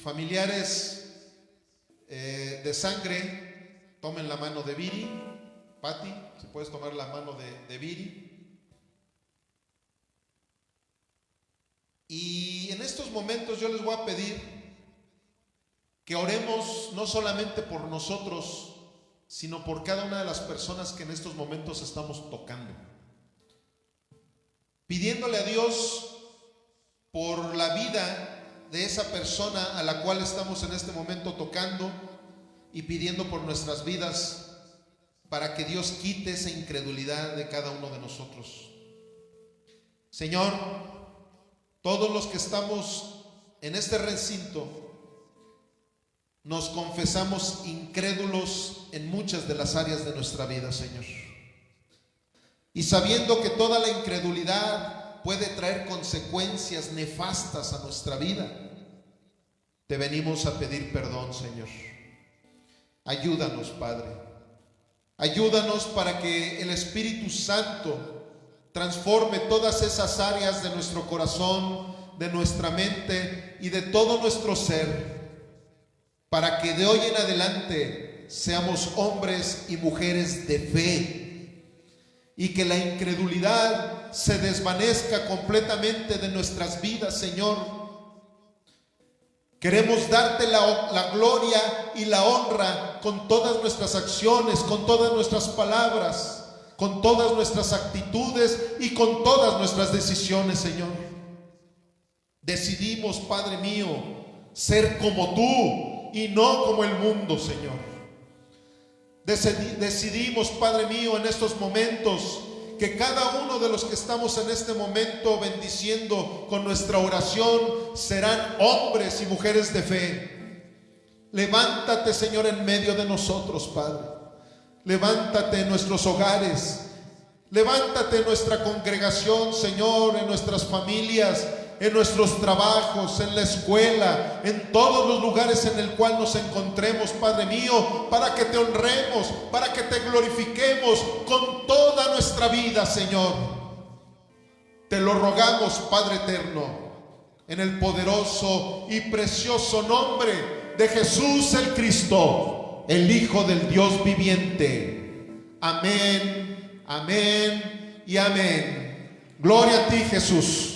S1: familiares de sangre, tomen la mano de Viri. Pati, si puedes tomar la mano de Viri. Y en estos momentos yo les voy a pedir que oremos no solamente por nosotros, sino por cada una de las personas que en estos momentos estamos tocando, pidiéndole a Dios por la vida de esa persona a la cual estamos en este momento tocando, y pidiendo por nuestras vidas para que Dios quite esa incredulidad de cada uno de nosotros. Señor, todos los que estamos en este recinto nos confesamos incrédulos en muchas de las áreas de nuestra vida, Señor. Y sabiendo que toda la incredulidad puede traer consecuencias nefastas a nuestra vida, te venimos a pedir perdón, Señor. Ayúdanos, Padre. Ayúdanos para que el Espíritu Santo transforme todas esas áreas de nuestro corazón, de nuestra mente y de todo nuestro ser, para que de hoy en adelante seamos hombres y mujeres de fe, y que la incredulidad se desvanezca completamente de nuestras vidas, Señor. Queremos darte la gloria y la honra con todas nuestras acciones, con todas nuestras palabras, con todas nuestras actitudes y con todas nuestras decisiones, Señor. Decidimos, Padre mío, ser como tú y no como el mundo, Señor. Decidimos, Padre mío, en estos momentos que cada uno de los que estamos en este momento bendiciendo con nuestra oración serán hombres y mujeres de fe. Levántate, Señor, en medio de nosotros, Padre. Levántate en nuestros hogares. Levántate en nuestra congregación, Señor, en nuestras familias, en nuestros trabajos, en la escuela, en todos los lugares en el cual nos encontremos, Padre mío, para que te honremos, para que te glorifiquemos con toda nuestra vida, Señor. Te lo rogamos, Padre eterno, en el poderoso y precioso nombre de Jesús el Cristo, el Hijo del Dios viviente. Amén, amén y amén. Gloria a ti, Jesús.